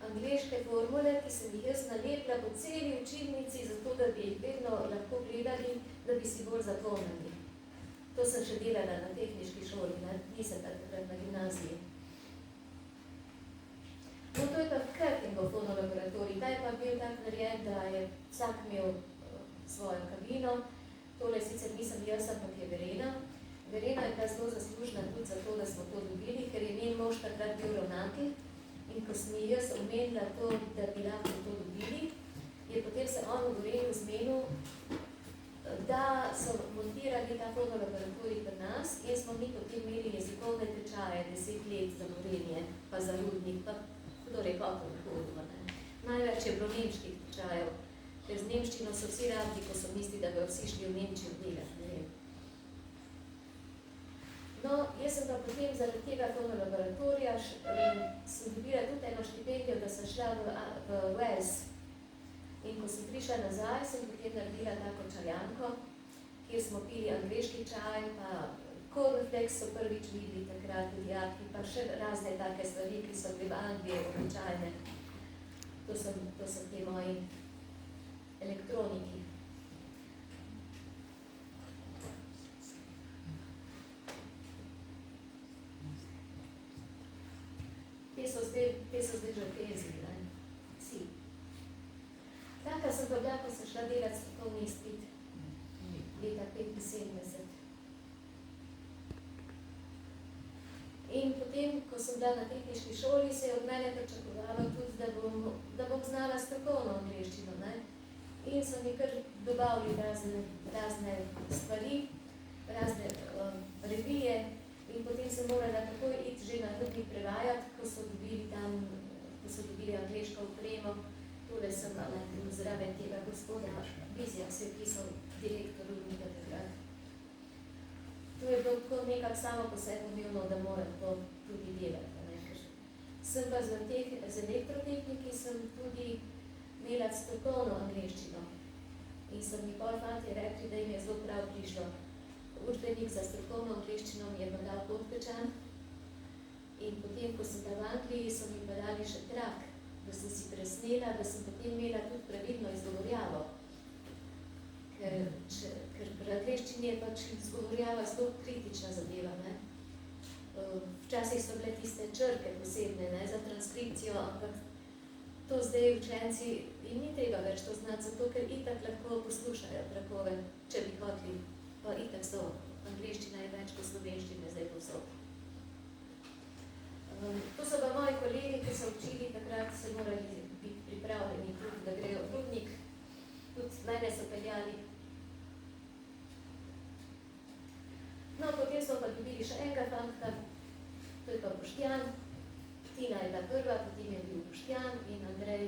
angleške formule, ki sem jih jaz nalepila po celi učilnici, zato da bi jih vedno lahko gledali, da bi si bolj zapomnili. To sem še delala na tehniški šoli, nisem takrat na gimnaziji. No, to je pa Kertingov fonolaboratorij, ta je pa bil tak narejen, da je vsak imel svojo kabino. Tole sicer nisem jaz, ampak je Verena. Verena je bila zelo zaslužna tudi za to, da smo to dobili, ker je njen mož takrat bil ravnatelj. In ko sem jaz omenila to, da bi lahko to dobili, je potem se on v Gorenju zmenil, da so montirali ta fonolaboratorij pri nas in smo mi potem imeli jezikovne tečaje 10 let za Gorenje, pa za Rudnik, pa torej hotel hodilo. Največ je bilo nemških tečajev, ker z nemščino so vsi rabili, ko so mislili, da bojo vsi šli v Nemčijo delati, ne vem. No, jaz sem pa potem zaradi tega fonolaboratorija sem dobila tudi eno štipendijo, da sem šla v Wales. In ko sem prišla nazaj, sem potem naredila tako čajanko, kjer smo pili angleški čaj, pa cornflakes so prvič videli takrat dijaki, pa še razne take stvari, ki so bile v Angliji običajne. To so te moji elektroniki. Te so zdaj že pezli, ne? Vsi. Taka sem pa bila, ko sem šla delati slikovni izpit leta 1975. potem, ko sem bila na tehnički šoli, se je od mene pričakovalo tudi, da bom znala strokovno angleščino, ne. In so mi kar dobavili razne stvari, razne revije in potem sem morala takoj iti že na Rudnik prevajati, ko so dobili angleško opremo. Tole sem zraven tega gospoda Bizjak se je pisal direktor Rudnika takrat. To je bilo tako nekako samo po sebi umevno, da moram to tudi delati. Ne? Sem pa z elektrotehniki sem tudi imela strokovno angleščino. In so mi pol fantje rekli, da jim je zelo prav prišlo. Učbenik za strokovno angleščino mi je pa dal Podpečan. In potem, ko sem bila v Angliji, so mi pa dali še trak, da sem si presnela, da sem potem imela tudi pravilno izgovorjavo. Ker pri angleščini je pač izgovorjava zelo kritična zadeva. Ne? Včasih so bile tiste črke posebne, ne, za transkripcijo, ampak to zdaj učenci jim ni treba več to znati, zato ker itak lahko poslušajo trakove, če bi hoteli, pa itak so. Angleščina je več kot slovenščine zdaj povsod. To so pa moji kolegi, ki so učili, takrat se morali biti pripravljeni tudi, da grejo v Rudnik. Tudi mene so peljali. No, potem smo pa dobili še enega fantka, to je pa Boštjan. Tina je bila prva, potem je bil Boštjan in Andrej.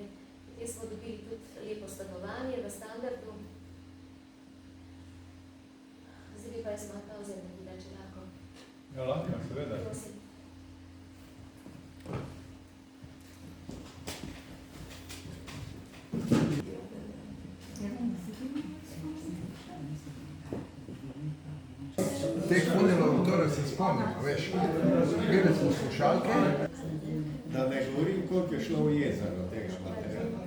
Potem smo dobili tudi lepo stanovanje v Standardu. Zdaj bi pa jaz malo pauze naredila, če lahko. Ja, lahko, seveda. Prosim. Teh unilaboratorjev se spomnim, veš, imeli smo slušalke. Da ne govorim, koliko je šlo v jezero tega materiala.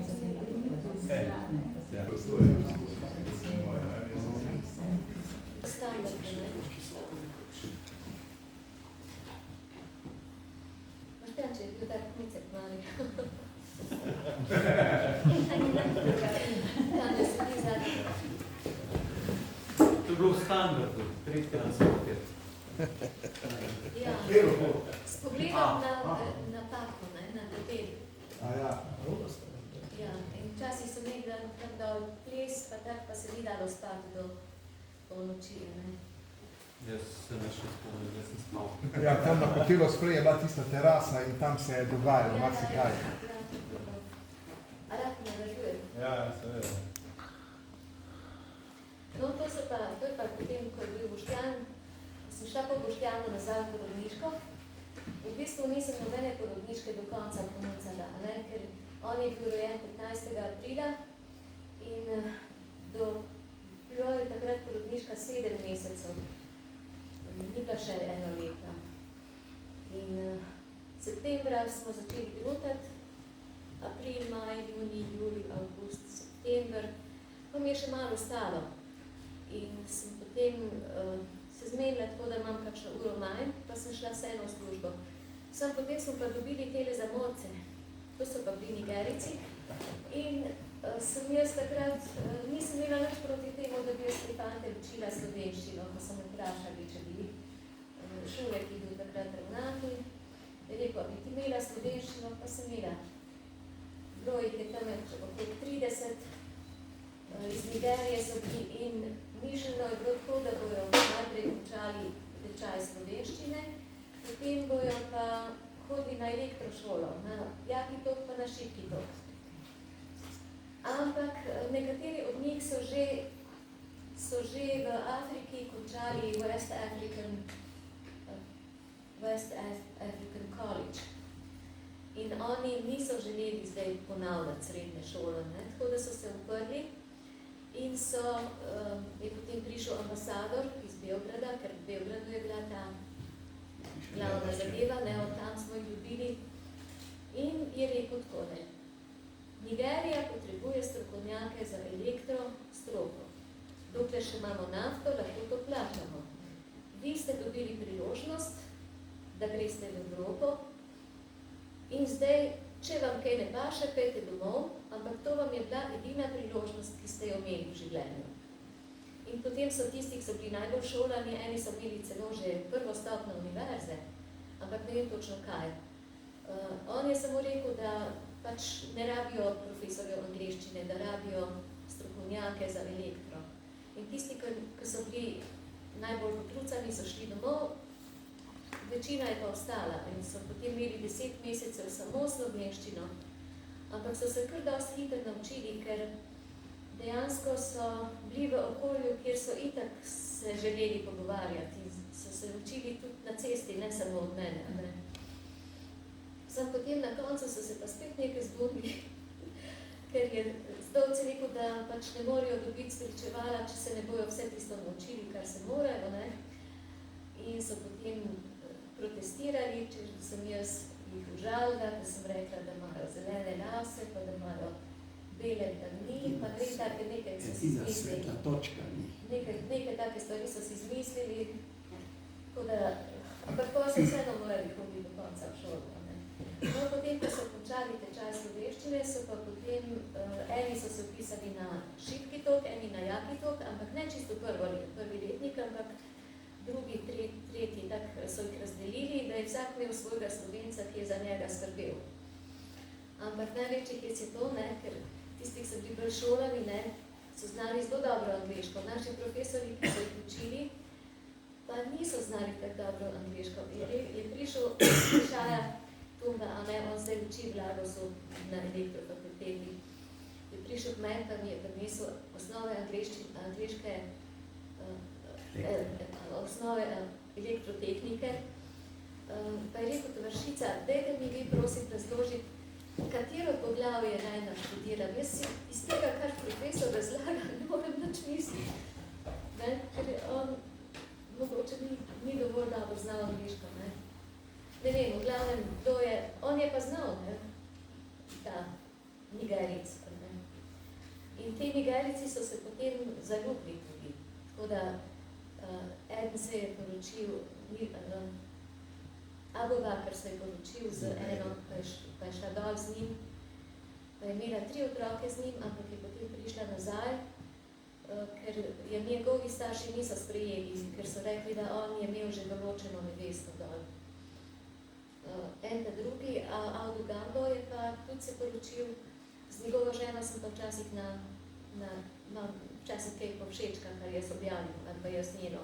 Standard, ne? Boštjan, če je bil tak knicek mali. Tam je sedi zadnji. To je bilo v standardu, 3 transporte. Ja, s pogledom na pako, ne, na tabel. Ja. Ja, in včasih so imeli tam dol ples, pa tak pa se ni dalo spati do polnoči, ne. Jaz se ne še spomnim, da sem spal. Ja, tam na hotelu Spree je bila tista terasa in tam se je dogajalo marsikaj. A lahko nadaljuje? Ja, seveda. No, to je pa potem, ko je bil Boštjan, sem šla po Boštjanu nazaj v porodniško. V bistvu nisem nobene porodniške do konca ponucala, ne, ker on je bil rojen 15. aprila in bilo je takrat porodniška 7 mesecev. Ni bila še enoletna. In septembra smo začeli drotati, april, maj, junij, julij, avgust, september, pa mi je še malo ostalo. In sem potem se zmenila tako, da imam kakšno uro manj, pa sem šla vseeno v službo. Potem smo pa dobili tele zamorce, to so pa bili Nigerici. In sem jaz takrat, nisem imela nič proti temu, da bi jaz te fante učila slovenščino, ko so me vprašali, če bi šole, ki je bil takrat ravnatelj. Je rekel, bi ti imela slovenščino, pa sem imela. Bilo jih je tam okrog 30, iz Nigerije so bili in mišljeno je bilo tako, da bojo najprej končali tečaj slovenščine, potem bojo pa hodili na elektrošolo, na jaki tok pa na šibki tok. Ampak nekateri od njih so že v Afriki končali West African College. In oni niso želeli zdaj ponavljati srednje šole, ne? Tako da so se uprli in je potem prišel ambasador iz Beograda, ker v Beogradu je bila ta glavna zadeva, ne, od tam smo jih dobili in je rekel takole. Nigerija potrebuje strokovnjake za elektrostroko. Dokler še imamo nafto, lahko to plačamo. Vi ste dobili priložnost, da greste v Evropo in zdaj, če vam kaj ne paše, pejte domov, ampak to vam je bila edina priložnost, ki ste jo imeli v življenju. In potem so tisti, ki so bili najbolj šolani, eni so imeli celo že prvo stopnjo univerze, ampak ne vem točno kaj. On je samo rekel, da pač ne rabijo profesorjev angleščine, da rabijo strokovnjake za elektro. In tisti, ki so bili najbolj poklucani, so šli domov, večina je pa ostala in so potem imeli 10 mesecev samo slovenščino, ampak so se kar dosti hitro naučili, ker dejansko so bili v okolju, kjer so itak se želeli pogovarjati in so se učili tudi na cesti, ne samo od mene. Ne. Sam potem na koncu so se pa spet nekaj zbudili, ker je zdovci rekel, da pač ne morejo dobiti spričevala, če se ne bojo vse tisto naučili, kar se morajo, ne. In so potem protestirali, če sem jaz jih užalila, da sem rekla, da imajo zelene lase, pa da imajo bele dlani, pa ne take nekaj so si izmislili. Nekaj take stvari so si izmislili, tako da, ampak pa so vseeno morali hoditi do konca v šolo. No, potem, ko so končali tečaj slovenščine, so pa potem, eni so se vpisali na šibki tok, eni na jaki tok, ampak ne čisto prvi letnik, ampak drugi, tretji, tako so jih razdelili, da je vsak imel svojega Slovenca, ki je za njega skrbel. Ampak največji hec je to, ne, ker tisti, ki so bili bolj šolani, ne, so znali zelo dobro angleško. Naši profesori, ki so jih učili, pa niso znali tako dobro angleško. Je prišel Šaja Tunga, a ne, on zdaj uči Vlagosu na elektrofakulteti. Je prišel k meni, pa mi je prinesel osnove angleške osnove elektrotehnike. Pa je rekel, Tovršica, dajte mi vi prosim razložiti, katero poglavje naj naštudiram. Jaz si iz tega, kar profesor razlaga, ne morem nič misliti. Ker on mogoče ni dovolj dobro znal angliško. Ne vem, v glavnem, on je pa znal, ne, ta Nigeric. In te Nigerici so se potem zaljubili tudi. Tako da eden se je poročil, Abu Bakr se je poročil z eno, pa je šla dol z njim, pa je imela 3 otroke z njim, ampak je potem prišla nazaj, ker je njegovi starši niso sprejeli, ker so rekli, da on je imel že določeno nevesto dol. En ta drugi, Audu Gambo je pa tudi se poročil, z njegovo ženo sem pa včasih včasih kaj povšečka, kar jaz objavim, ali pa jaz njeno.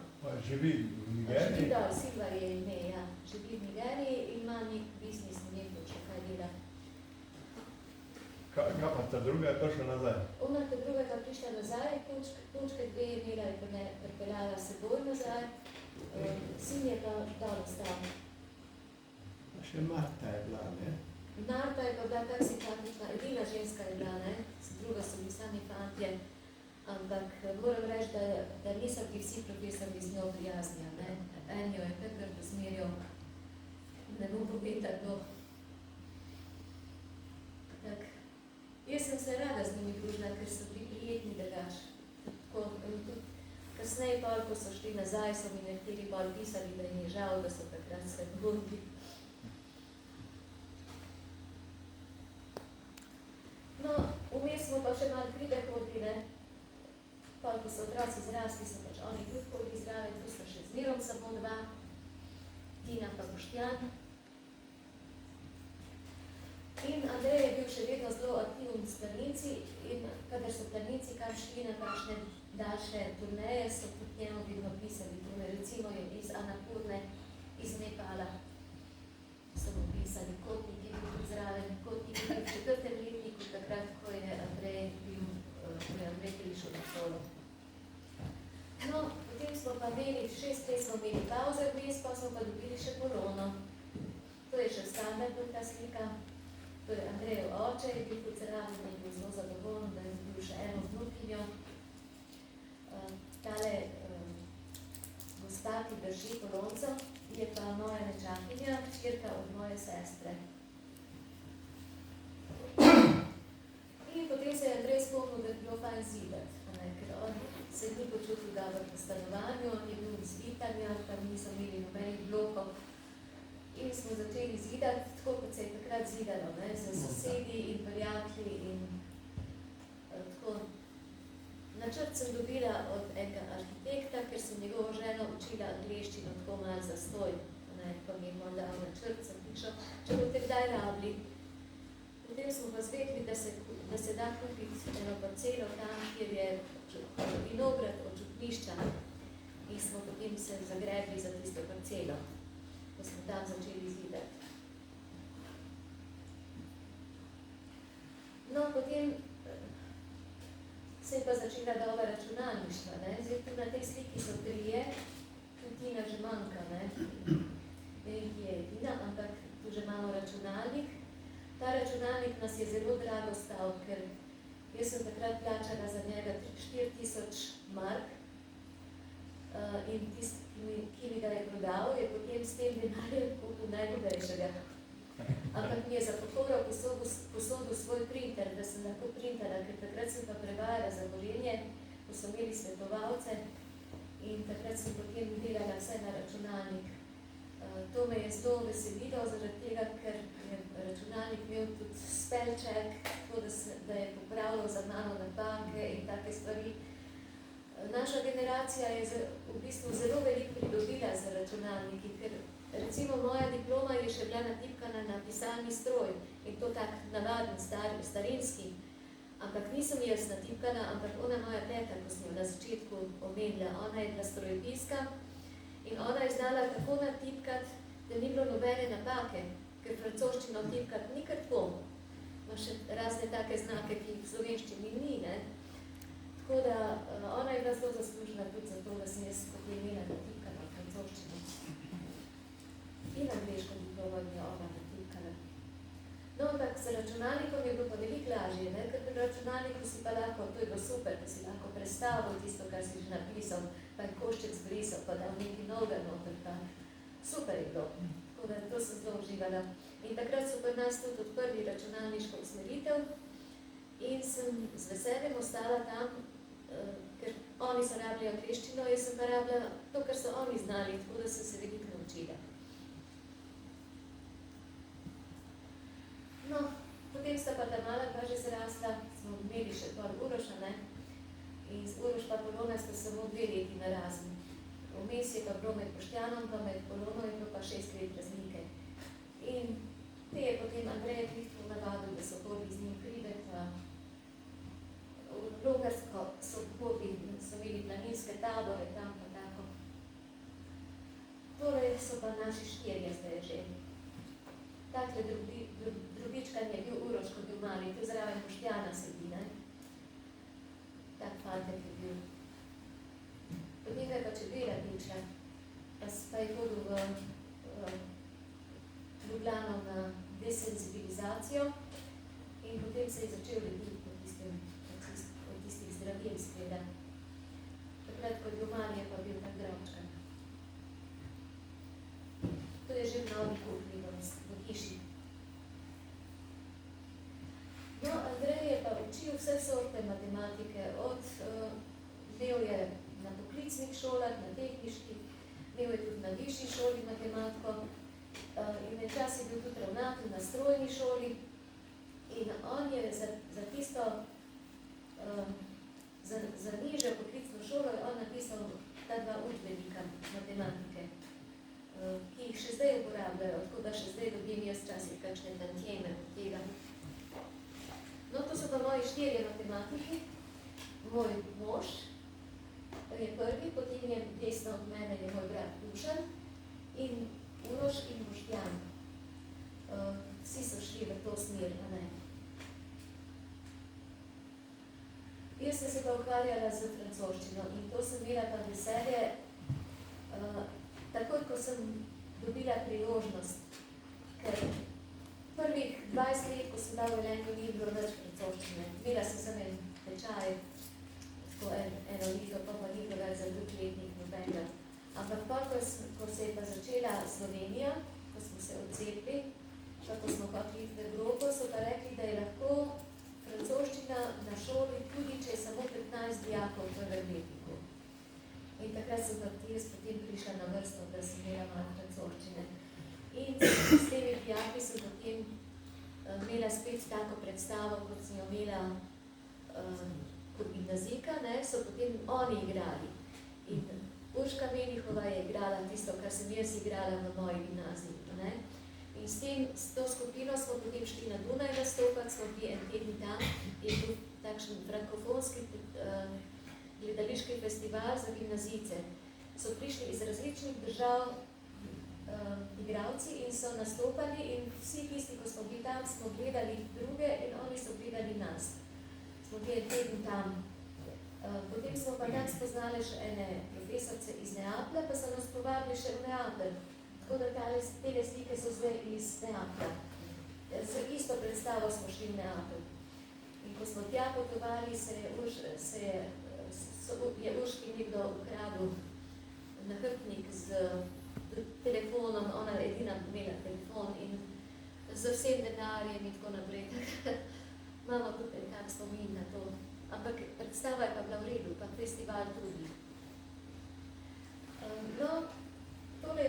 Živi v Nigeriji? Živi dol, Silva je ime, ja. Živi v Nigeriji in ima nek biznis, ne vem, če kaj dela. Kaj pa ta druga je prišla nazaj? Ona ta druga je pa prišla nazaj, punčke 2 je imela in pripeljala seboj nazaj, sin je pa dol ostal. Še Marta je bila, ne? Marta je pa bila tak simpatična, edina ženska je bila, ne? Druga so bili sami fantje, ampak moram reči, da niso bili vsi profesori z njo prijaznja, ne? En jo je takrat usmerjal, ne bom povedati, no. Tak, jaz sem se rada z njimi družila, ker so bili prijetni drugač. Kasneje pa, ko so šli nazaj, so mi nekateri bolj pisali, da jim je žal, da so takrat se bunili. No, vmes smo pa še malo krive hodili, ne. Pa, ko so otroci zrasli, so pač oni tudi hodili zraven, tu sta še z Mirom samo 2, Tina pa Boštjan. In Andrej je bil še vedno zelo aktiven s planinci in kadar so planinci kam šli na kakšne daljše turneje, so tudi njemu vedno pisali. Recimo je iz Annapurne, iz Nepala so mu pisali, Kotnik je bil tudi zraven, Kotnik je bil v 4. letniku, takrat, ko je Andrej prišel na šolo. No, potem smo pa imeli, 6 let smo imeli pauze vmes, pa smo pa dobili še kolono. To je še standardna ta slika. To je Andrejev oče, je bil tudi zraven, je bil zelo zadovoljen, da je bil še eno vnukinjo. Tale gospa, ki drži kolonco, je pa moja nečakinja, hčerka od moje sestre. In potem se je Andrej spomnil, da je bilo fajn zidati, ker on se ni počutil dobro v stanovanju, on je bil iz Vitanja, tam niso imeli nobenih blokov. In smo začeli zidati, tako kot se je takrat zidalo, ne, z sosedi in prijatelji in tako. Načrt sem dobila od enega arhitekta, ker sem njegovo ženo učila angleščino tako malo zastoj. ne, pa mi je dal načrt, sem prišel, če boste kdaj rabili. Potem smo pa zvedli, da se da kupiti eno parcelo tam, kjer je vinograd od župnišča. In smo potem se zagrebli za tisto parcelo, ko smo tam začeli zidati. No, potem se je pa začela doba računalništva. Ne? Zdaj tu na tej sliki so trije, tudi Tina že manjka, ne vem, ki je Tina, ampak tu že imamo računalnik. Ta računalnik nas je zelo drago stal, ker jaz sem takrat plačala za njega 4000 mark in tisti, ki mi ga je prodal, je potem s tem denarjem kupil najnovejšega. Ampak mi je za podporo posodil svoj printer, da sem lahko printala, ker takrat sem pa prevajala za Gorenje, ko so imeli svetovalce in takrat sem potem delala vse na računalnik. To me je zelo veselilo, zaradi tega, ker je računalnik imel tudi spellcheck, tako da je popravljal za mano napake in take stvari. Naša generacija je v bistvu zelo veliko pridobila za računalniki, ker recimo moja diploma je še bila natipkana na pisalni stroj in to tak navaden, starinski. Ampak nisem jaz natipkana, ampak ona moja teta, ko sem jo na začetku omenila, ona je bila strojopiska in ona je znala tako natipkati, da ni bilo nobene napake, ker francoščino tipkati ni kar tako. Ima še razne take znake, ki jih v slovenščini ni, ne. Tako da ona je bila zelo zaslužna tudi za to, da sem jaz potem imela natipkano francoščino. In angleško diplomo je ona natipkala. No, ampak s računalnikom je bilo pa veliko lažje, ne? Ker pri računalniku si pa lahko, to je bilo super, da si lahko predstavil tisto, kar si že napisal, pa je košček zbrisal, pa dal nekaj novega noter, pa super je bilo. Tako da to sem zelo uživala. In takrat so pri nas tudi odprli računalniško usmeritev in sem z veseljem ostala tam, ker oni so rabili angleščino, jaz sem pa rabila to, kar so oni znali, tako da sem se veliko naučila. No, potem sta pa ta mala pa že zrasla, smo imeli še pol Uroša, ne? In z Uroš pa Polona sta samo 2 leti narazen. Vmes je pa bilo med Boštjanom, pa med Polono je bilo pa 6 let razlike. In te je potem Andrej Krihtvo navadil, da so hodili z njim hribe, pa v Logarsko so hodili, so imeli planinske tabore tam pa tako. Torej so pa naši 4 zdaj že. Takle drugičkan je bil Uroš, ko bil mali, tu zraven Boštjana sedi, ne? Tak fantek je bil. Od njega je pa Čebela Diča, pa je hodil v Ljubljano na desenzibilizacijo in potem se je začel rediti od tistih zdravil seveda. Takrat, ko je bil mali, je pa bil tak drobčkan. To je že v novi kuhni v hiši. No, Andrej je pa učil vse sorte matematike, imel je na poklicnih šolah, na tehniških, imel je tudi na višji šoli matematiko in včasih je bil tudi ravnatelj na strojni šoli in on je za tisto, za nižjo poklicno šolo je on napisal ta 2 učbenika matematike, ki jih še zdaj uporabljajo, tako da še zdaj dobim jaz včasih kakšne tantjeme od tega. No, to so pa moji 4 matematiki, moj mož je prvi, potem je desno od mene je moj brat Dušan in Uroš in Boštjan. Vsi so šli v to smer, a ne. Jaz sem se pa ukvarjala z francoščino in to sem imela pa veselje, takoj, ko sem dobila priložnost, ker prvih 20 let, ko sem dal v Velenju, ni bilo več francoščine. Imela sem samo en tečaj, tako eno leto, pa ni bilo več za drugoletnik nobenega. Ampak pa, ko se je pa začela Slovenija, ko smo se odcepili, pa ko smo hoteli v Evropo, so pa rekli, da je lahko francoščina na šoli, tudi če je samo 15 dijakov v prvem letniku. In takrat sem pa jaz potem prišla na vrsto, da sem imela malo francoščine. In s temi dijaki sem potem imela spet tako predstavo, kot sem jo imela kot gimnazijka, so potem oni igrali. In Urška Menihova je igrala tisto, kar sem jaz igrala v moji gimnaziji. Ne? In s to skupino smo potem šli na Dunaj nastopati, smo bili en teden tam, je bil takšen frankofonski gledališki festival za gimnazijce. So prišli iz različnih držav igralci in so nastopali in vsi tisti, ko smo bili tam, smo gledali druge in oni so gledali nas. Smo bili en teden tam. Potem smo pa tam spoznali še ene profesorce iz Neaplja, pa so nas povabili še v Neaplj. Tako da tele slike so zdaj iz Neaplja. Z isto predstavo smo šli v Neaplj. In ko smo tja potovali, je Urški nekdo ukradil nahrbtnik z telefonom, ona je edina imela telefon in z vsem denarjem in tako naprej. Imamo tukaj kak spomin na to. Ampak predstava je pa bila v redu, pa festival tudi. No, tole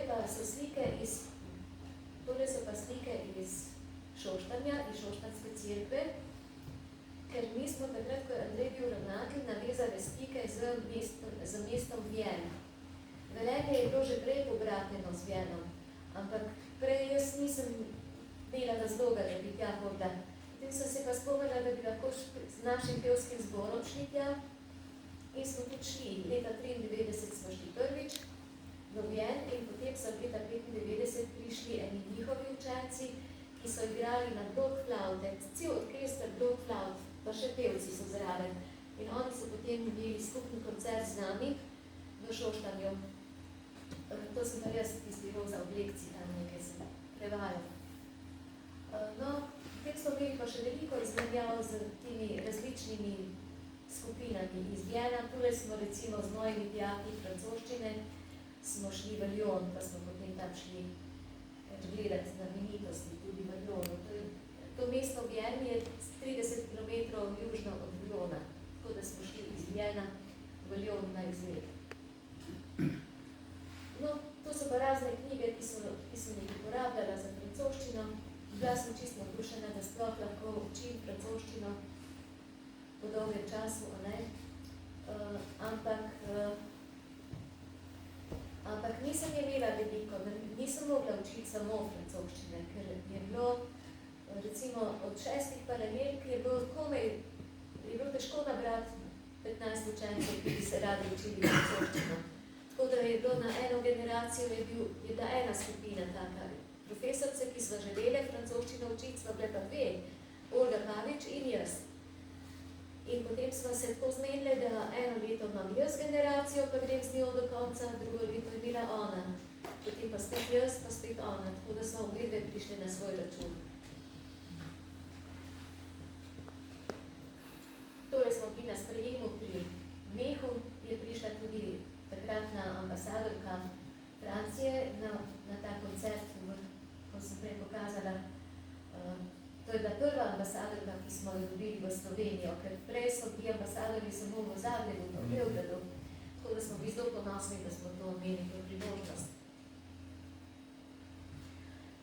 so pa slike iz Šoštanja, iz Šoštanjske cerkve, ker mi smo takrat, ko je Andrej bil ravnatelj, navezali stike z mestom Vjen. Velenje je bilo že prej pobratneno z Vjenom, ampak prej jaz nisem imela razloga, da bi tja hodila. Potem sem se pa spomnila, da bi lahko z našim pevskim zborom šli tja in smo tudi šli. Leta 1993 smo šli prvič v Vjen in potem so leta 1995 prišli eni njihovi učenci, ki so igrali na blokflaute, cel orkester blokflaut, pa še pevci so zraven. In oni so potem imeli skupni koncert z nami v Šoštanju. To sem pa jaz tisti roza oblekci, tam nekaj sem prevajal. No, potem smo imeli pa še veliko izmenjav z temi različnimi skupinami iz Vjena. Tule smo recimo z mojimi dijaki francoščine smo šli v Lyon, pa smo potem tam šli gledati znamenitosti tudi v Lyonu. To mesto Vjen je 30 km južno od Lyona, tako da smo šli iz Vjena v Lyon na izgled. No, to so pa razne knjige, ki sem jih uporabljala za francoščino. Bila sem čisto navdušena, da sploh lahko učim francoščino po dolgem času, a ne? Ampak nisem imela veliko, nisem mogla učiti samo francoščine, ker je bilo, recimo, od 6 paralelk je bilo težko nabrati 15 učencev, ki bi se radi učili francoščino. Tako da je bilo na eno generacijo, je bila ena skupina taka. Profesorce, ki so želele francoščino učiti, smo bile pa dve, Olga Pavič in jaz. In potem smo se tako zmenili, da eno leto imam jaz generacijo, pa grem z njo do konca, drugo leto je bila ona. Potem pa spet jaz, pa spet ona, tako da smo obedve prišli na svoj račun. Torej smo bili na sprejemu pri Mehu, je prišla tudi takratna ambasadorka Francije na ta koncert, ko sem prej pokazala. To je bila prva ambasadorka, ki smo jo dobili v Slovenijo, ker prej so bili ambasadori samo v Zagrebu, v Beogradu, tako da smo bili zelo ponosni, da smo to imeli v priložnost.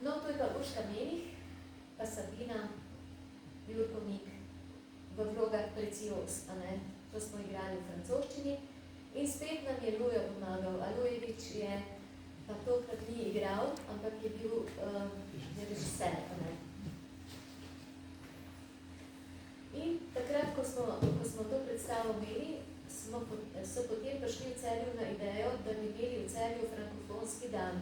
No, to je pa Urška Menih, pa Sabina Jurkovnik v vlogah Precioz, a ne? To smo igrali v francoščini. In spet nam je Lujo pomagal. Alujevič je pa tokrat ni igral, ampak je bil režiser. In takrat, ko smo to predstavo imeli, so potem prišli v Celju na idejo, da bi imeli v Celju frankofonski dan.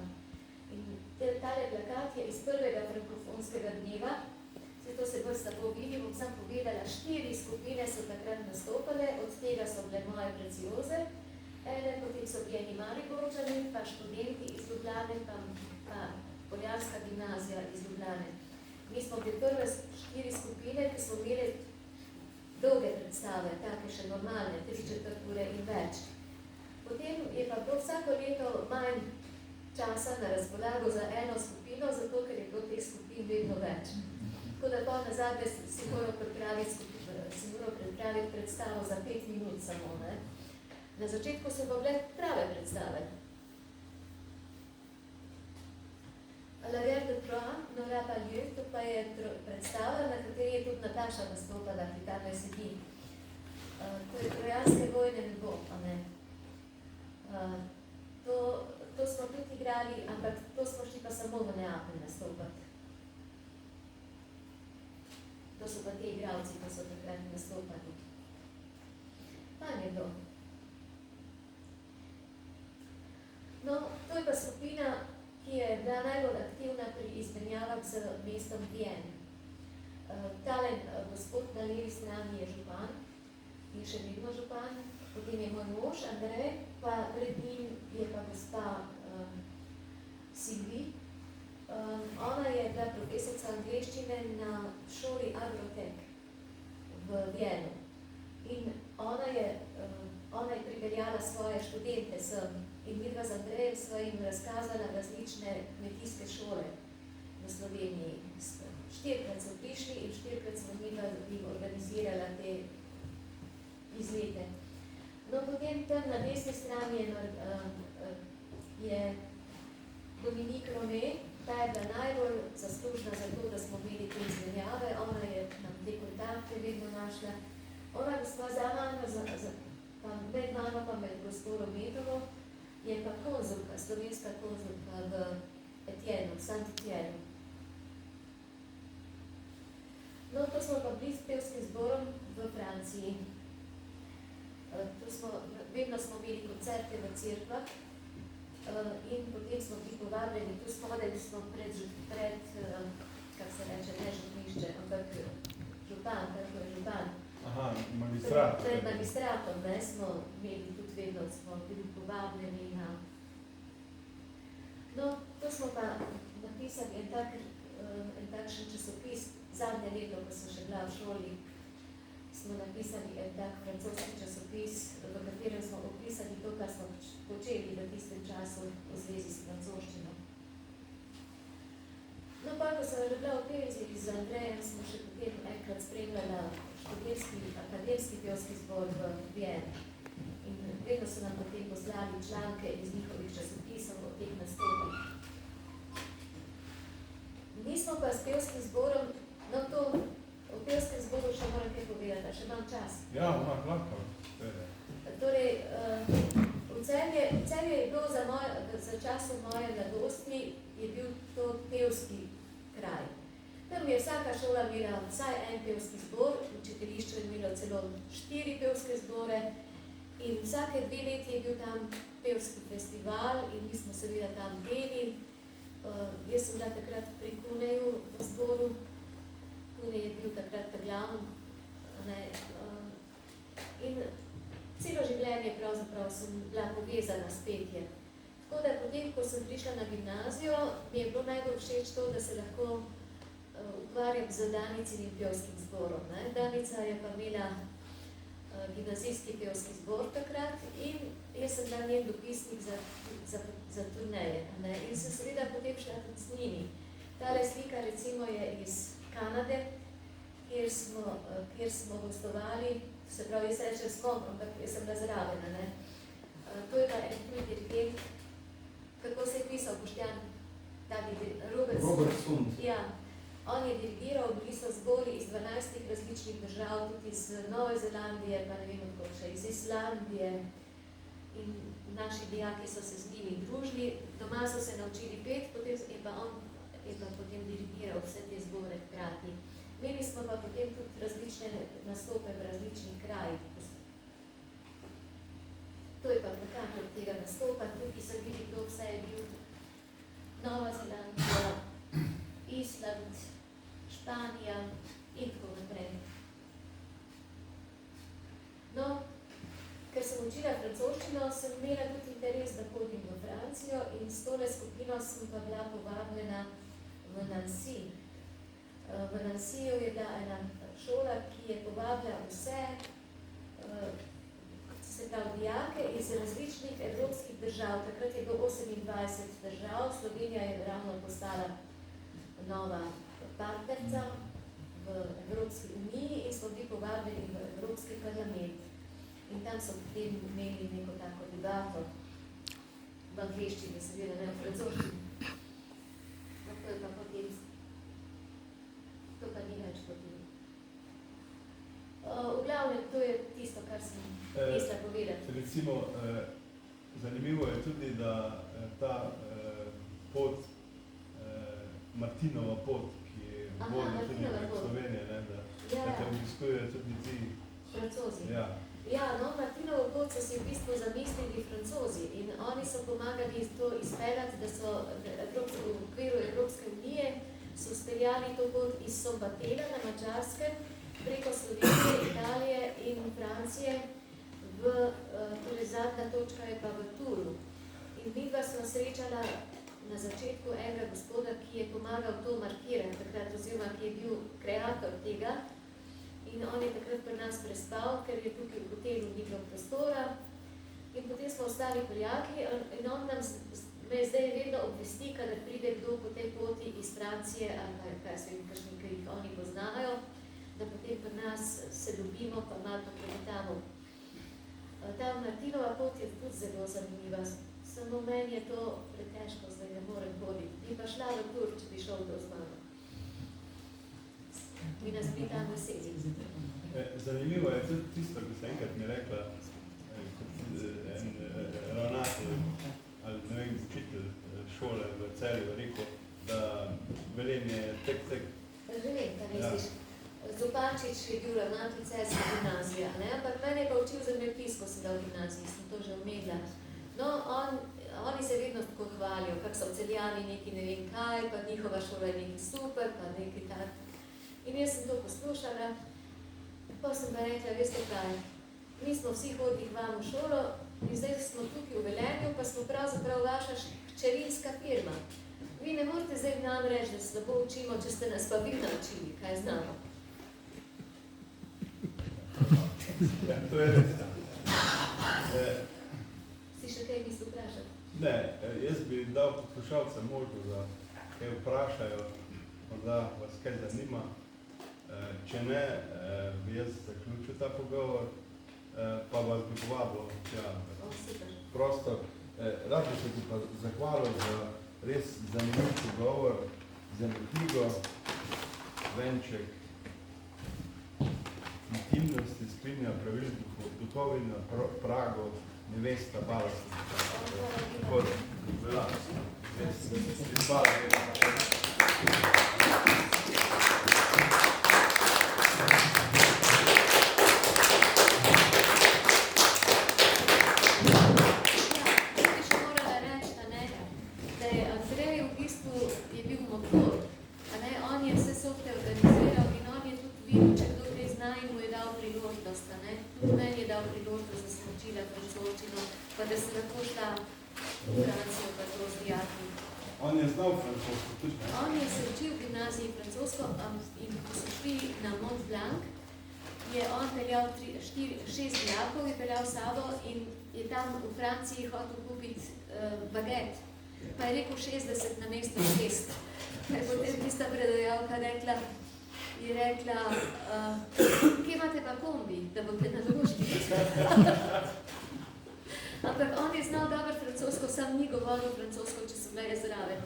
In tale plakat je iz prvega frankofonskega dneva. To se bolj slabo vidi, bom sam povedala, 4 skupine so takrat nastopale, od tega so bile moje Precioze, potem so bili eni Mariborčani, pa študenti iz Ljubljane, pa Poljanska gimnazija iz Ljubljane. Mi smo bili prve 4 skupine, ki smo imeli dolge predstave, take še normalne, 3/4 ure in več. Potem je pa bilo vsako leto manj časa na razpolago za eno skupino, zato ker je bilo teh skupin vedno več. Tako da pa nazadnje si moral pripraviti predstavo za 5 minut samo. Ne? Na začetku so pa bile prave predstave. La Guerre de Troie, Nora Pallieu, to pa je predstava, na kateri je tudi Nataša nastopala, ki tam ne sedi. To je trojanske vojne ne bo, a ne. smo tudi igrali, ampak to smo šli pa samo v Neapelj nastopati. To so pa ti igralci, ki so takrat nastopali. Pa nekdo. No, to je pa skupina, ki je bila najbolj aktivna pri izmenjavah z mestom Vienne. Tale gospod na levi strani je župan, je še vedno župan, potem je moj mož Andrej, pa pred njim je pa gospa Silvi. Ona je bila profesorica angleščine na šoli Agrotech v Vienu. In ona je pripeljala svoje študente sem in midva z Andrejem sva jim razkazala različne kmetijske šole v Sloveniji. 4-krat so prišli in 4-krat smo midva jim organizirala te izlete. No, potem tam na desni strani je Dominique Rome, ta je bila najbolj zaslužna za to, da smo imeli te izmenjave, ona je nam te kontakte vedno našla. Ona gospa za mano, med mano pa med gospodom Metovo, je pa konzulka, slovenska konzulka v Etienne, v Saint-Etienne. No, to smo pa bili s pevskim zborom v Franciji. Vedno smo imeli koncerte v cerkvah in potem smo bili povabljeni, tu spodaj smo pred kak se reče, ne župnišče, ampak župan, tako je župan. Aha, magistrat. Pred magistratom, ne, smo imeli tudi vedno, smo bili povabljeni na... No, to smo pa napisali en takšen časopis, zadnje leto, ko sem še bila v šoli, smo napisali en tak francoski časopis, v katerem smo opisali to, kar smo počeli v tistem času v zvezi s francoščino. No, pa, ko sem že bila v Pevzi z Andrejem, smo še potem enkrat spremljala akademski pevski zbor v Vieni. In vedno so nam potem poslali članke iz njihovih časopisov o teh nastopih. Mi smo pa s pevskim zborom, no to, o pevskem zboru še moram kaj povedati, še imam čas. Ja, lahko. Torej, v Celju je bilo za časom moje mladosti, je bil to pevski kraj. Tam je vsaka šola imela vsaj en pevski zbor, učiteljišče je imelo celo 4 pevske zbore in vsake 2 leti je bil tam pevski festival in mi smo seveda tam peli. Jaz sem bila takrat pri Kuneju v zboru, Kunej je bil takrat glavn. In celo življenje pravzaprav sem bila povezana s petjem. Tako da potem, ko sem prišla na gimnazijo, mi je bilo najbolj všeč to, da se lahko ukvarjam z Danicinim pevskim zborom. Danica je pa imela gimnazijski pevski zbor takrat in jaz sem bila njen dopisnik za turneje. In sem seveda potem šla tudi z njimi. Tale slika recimo je iz Kanade, kjer smo gostovali, se pravi, jaz rečem smo, ampak jaz sem bila zraven. To je pa en tuj dirigent, kako se je pisal Boštjan, Robert Sund. Ja, on je dirigiral, bili so zbori iz 12 različnih držav, tudi iz Nove Zelandije, pa ne vem odkud še, iz Islandije. In naši dijaki so se z njimi družili, doma so se naučili pet, potem je pa on potem dirigiral vse te zbore hkrati. Imeli smo pa potem tudi različne nastope v različnih krajih. To je pa plakat od tega nastopa, tukaj so videli, kdo vse je bil. Nova Zelandija, Island, Španija in tako naprej. No, ker sem učila francoščino, sem imela tudi interes, da hodim v Francijo in s tole skupino sem pa bila povabljena v Nancy. V Nancyju je bila ena šola, ki je povabila vse, se pravi dijake iz različnih evropskih držav. Takrat je bilo 28 držav, Slovenija je ravno postala nova partnerca v Evropski uniji in smo bili povabljeni v Evropski parlament. In tam so potem imeli neko tako debato v angleščini, seveda ne v francoščini. No, to je pa potem, to pa ni več potem. V glavnem, to je tisto, kar sem mislila povedati. Recimo, zanimivo je tudi, da ta pot, Martinova pot, ki vodi tudi prek Slovenije, ne, da te obiskujejo tudi ti. Francozi. Ja. Ja, no, Martinovo pot so si v bistvu zamislili Francozi in oni so pomagali to izpeljati, da so v okviru Evropske unije so speljali to pot iz Sombatela na Mačarskem preko Slovenije, Italije in Francije torej zadnja točka je pa v Turu. In midva sva srečala na začetku enega gospoda, ki je pomagal to markirati takrat, oziroma ki je bil kreator tega. In on je takrat pri nas prespal, ker je tukaj v hotelu ni bilo prostora. In potem smo ostali prijatelji in on me zdaj vedno obvesti, kadar pride kdo po tej poti iz Francije ali kaj svem, kakšni, ki jih oni poznajo, da potem pri nas se dobimo, pa malo poklepetamo. Ta Martinova pot je tudi zelo zanimiva. Samo meni je to pretežko, zdaj ne morem hoditi. Bi pa šla v Tur, če bi šel to z mano. Bi nas bi tam veseli. Zanimivo je tudi tisto, ki ste enkrat mi rekla, en ravnatelj ali ne vem, učitelj šole v Celju rekel, da Velenje je tek. Že vem, kaj misliš. Zupančič je bil ravnatelj Celjske gimnazije, ampak mene je pa učil zemljepis, ko sem dal v gimnaziji, sem to že omedla. No, oni se vedno tako hvalijo, kak so Celjani neki ne vem kaj, pa njihova šola je neki super, pa neki tak. In jaz sem to poslušala, pa sem pa rekla, veste kaj, mi smo vsi hodili k vam v šolo in zdaj smo tukaj v Velenju, pa smo pravzaprav vaša hčerinska firma. Vi ne morate zdaj nam reči, da slabo učimo, če ste nas pa vi naučili, kaj znamo. Ja, to je res. Si še kaj misli vprašati? Ne, jaz bi dal poslušalcem možnost, da kaj vprašajo, da vas kaj zanima. Če ne, bi jaz zaključil ta pogovor, pa vas bi povabilo. Ja, prosto, rad bi se ti pa zahvalil za res zanimiv pogovor, za knjigo Venček intimnosti, skrinja pravil duhovi na pragu nevesta Balasa. Tako da, hvala. Pa da se lahko šla v Francijo, pa to z dijaki. On je znal francosko, tudi ne? On je se učil v gimnaziji francosko in ko so šli na Mont Blanc, je on peljal 6 dijakov, je peljal sabo in je tam v Franciji hotel kupiti baget. Pa je rekel 60 na mesto 6. Pa je potem tista predajalka rekla, kje imate pa kombi, da boste naložili? Ampak on je znal dobro francosko, sam ni govoril francosko, če sem bila zraven.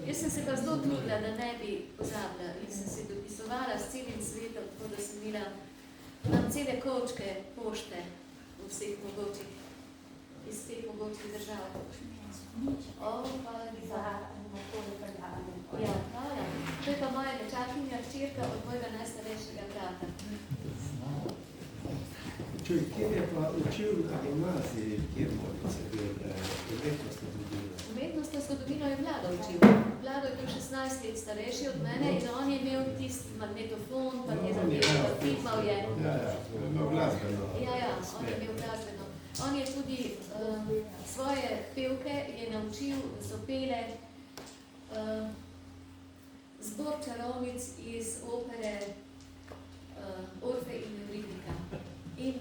Jaz sem se pa zelo trudila, da ne bi pozabila in sem se dopisovala s celim svetom, tako da sem imam cele kočke pošte v vseh mogočih, iz vseh mogočih držav. Hvala lepa. Ja, hvala. To je pa moja nečakinja hčerka od mojega najstarejšega brata. Čuj, kjer je pa učil na gimnaziji, kjer se bil umetnostno zgodovino? Umetnostno zgodovino je Vlado učil. Vlado je bil 16 let starejši od mene in on je imel tisti magnetofon, pa je zapisal, filmal je. Imel glasbeno. Ja, on je imel glasbeno. On je tudi svoje pevke je naučil, da so pele zbor čarovnic iz opere Orfe in Eurydika. In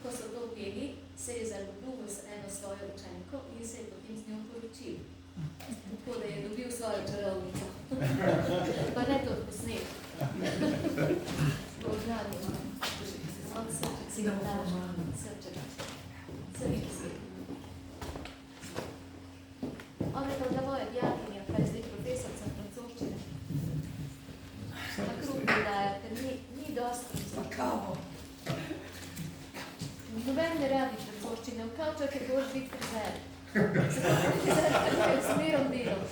ko so to peli, se je zaljubil z eno svojo učenko in se je potem z njo poročil. Tako da je dobil svojo čarovnico. Pa ne to posnet. Božali. On srček si ga daža. Srček. Srček si. On je pa bila moja dijakinja, kaj je zdaj profesorca francoščine. Na krug podaja, ker ni dosti. Pa kavo. Noben ne rabi francoščine. francoščine, v Kavčak je boš biti frizer. Zato frizer je smerom delal.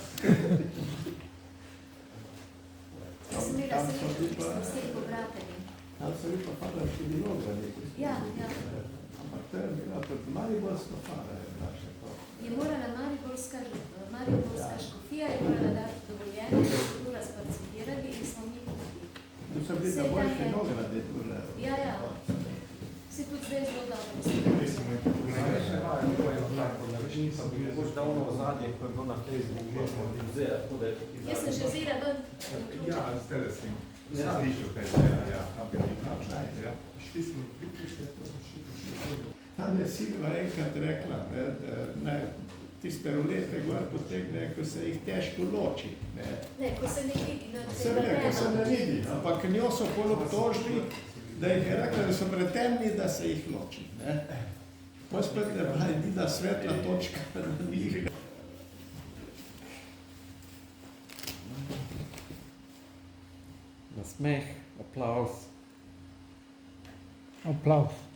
Jaz sem imela srečo s vsem pobrateljem. Tam so vi pa fala študioza nekaj. Ja, ja. Ampak to je bila tudi mariborska fala, je bila še to. Je morala mariborska škofija je morala dati dovoljenje, da so tu razparcipirali in smo mi kupili. Tu so bili Vse da boljše tam je. nograde tule. Ja, ja. Se tudi zdaj zelo dobro. Mogoče davno v zadnje, ko je bilo na Facebooku, muzeja, tako da je Jaz sem že vzela ven Ja, ključe. zdaj sem. Ja. Slišal, kaj je, ja. Ja. Šli smo, prišli Tam je Silva enkrat rekla, da tiste rolete gor potegne, ko se jih težko loči. Ne, ko se ne vidi, da se Srbija, ko se ne vidi, ampak njo so pol obtožili, da jih je rekla, da so pretemni, da se jih loči. Potem spet je bila edina svetla točka na njih. Nasmeh, aplavz. Applaus.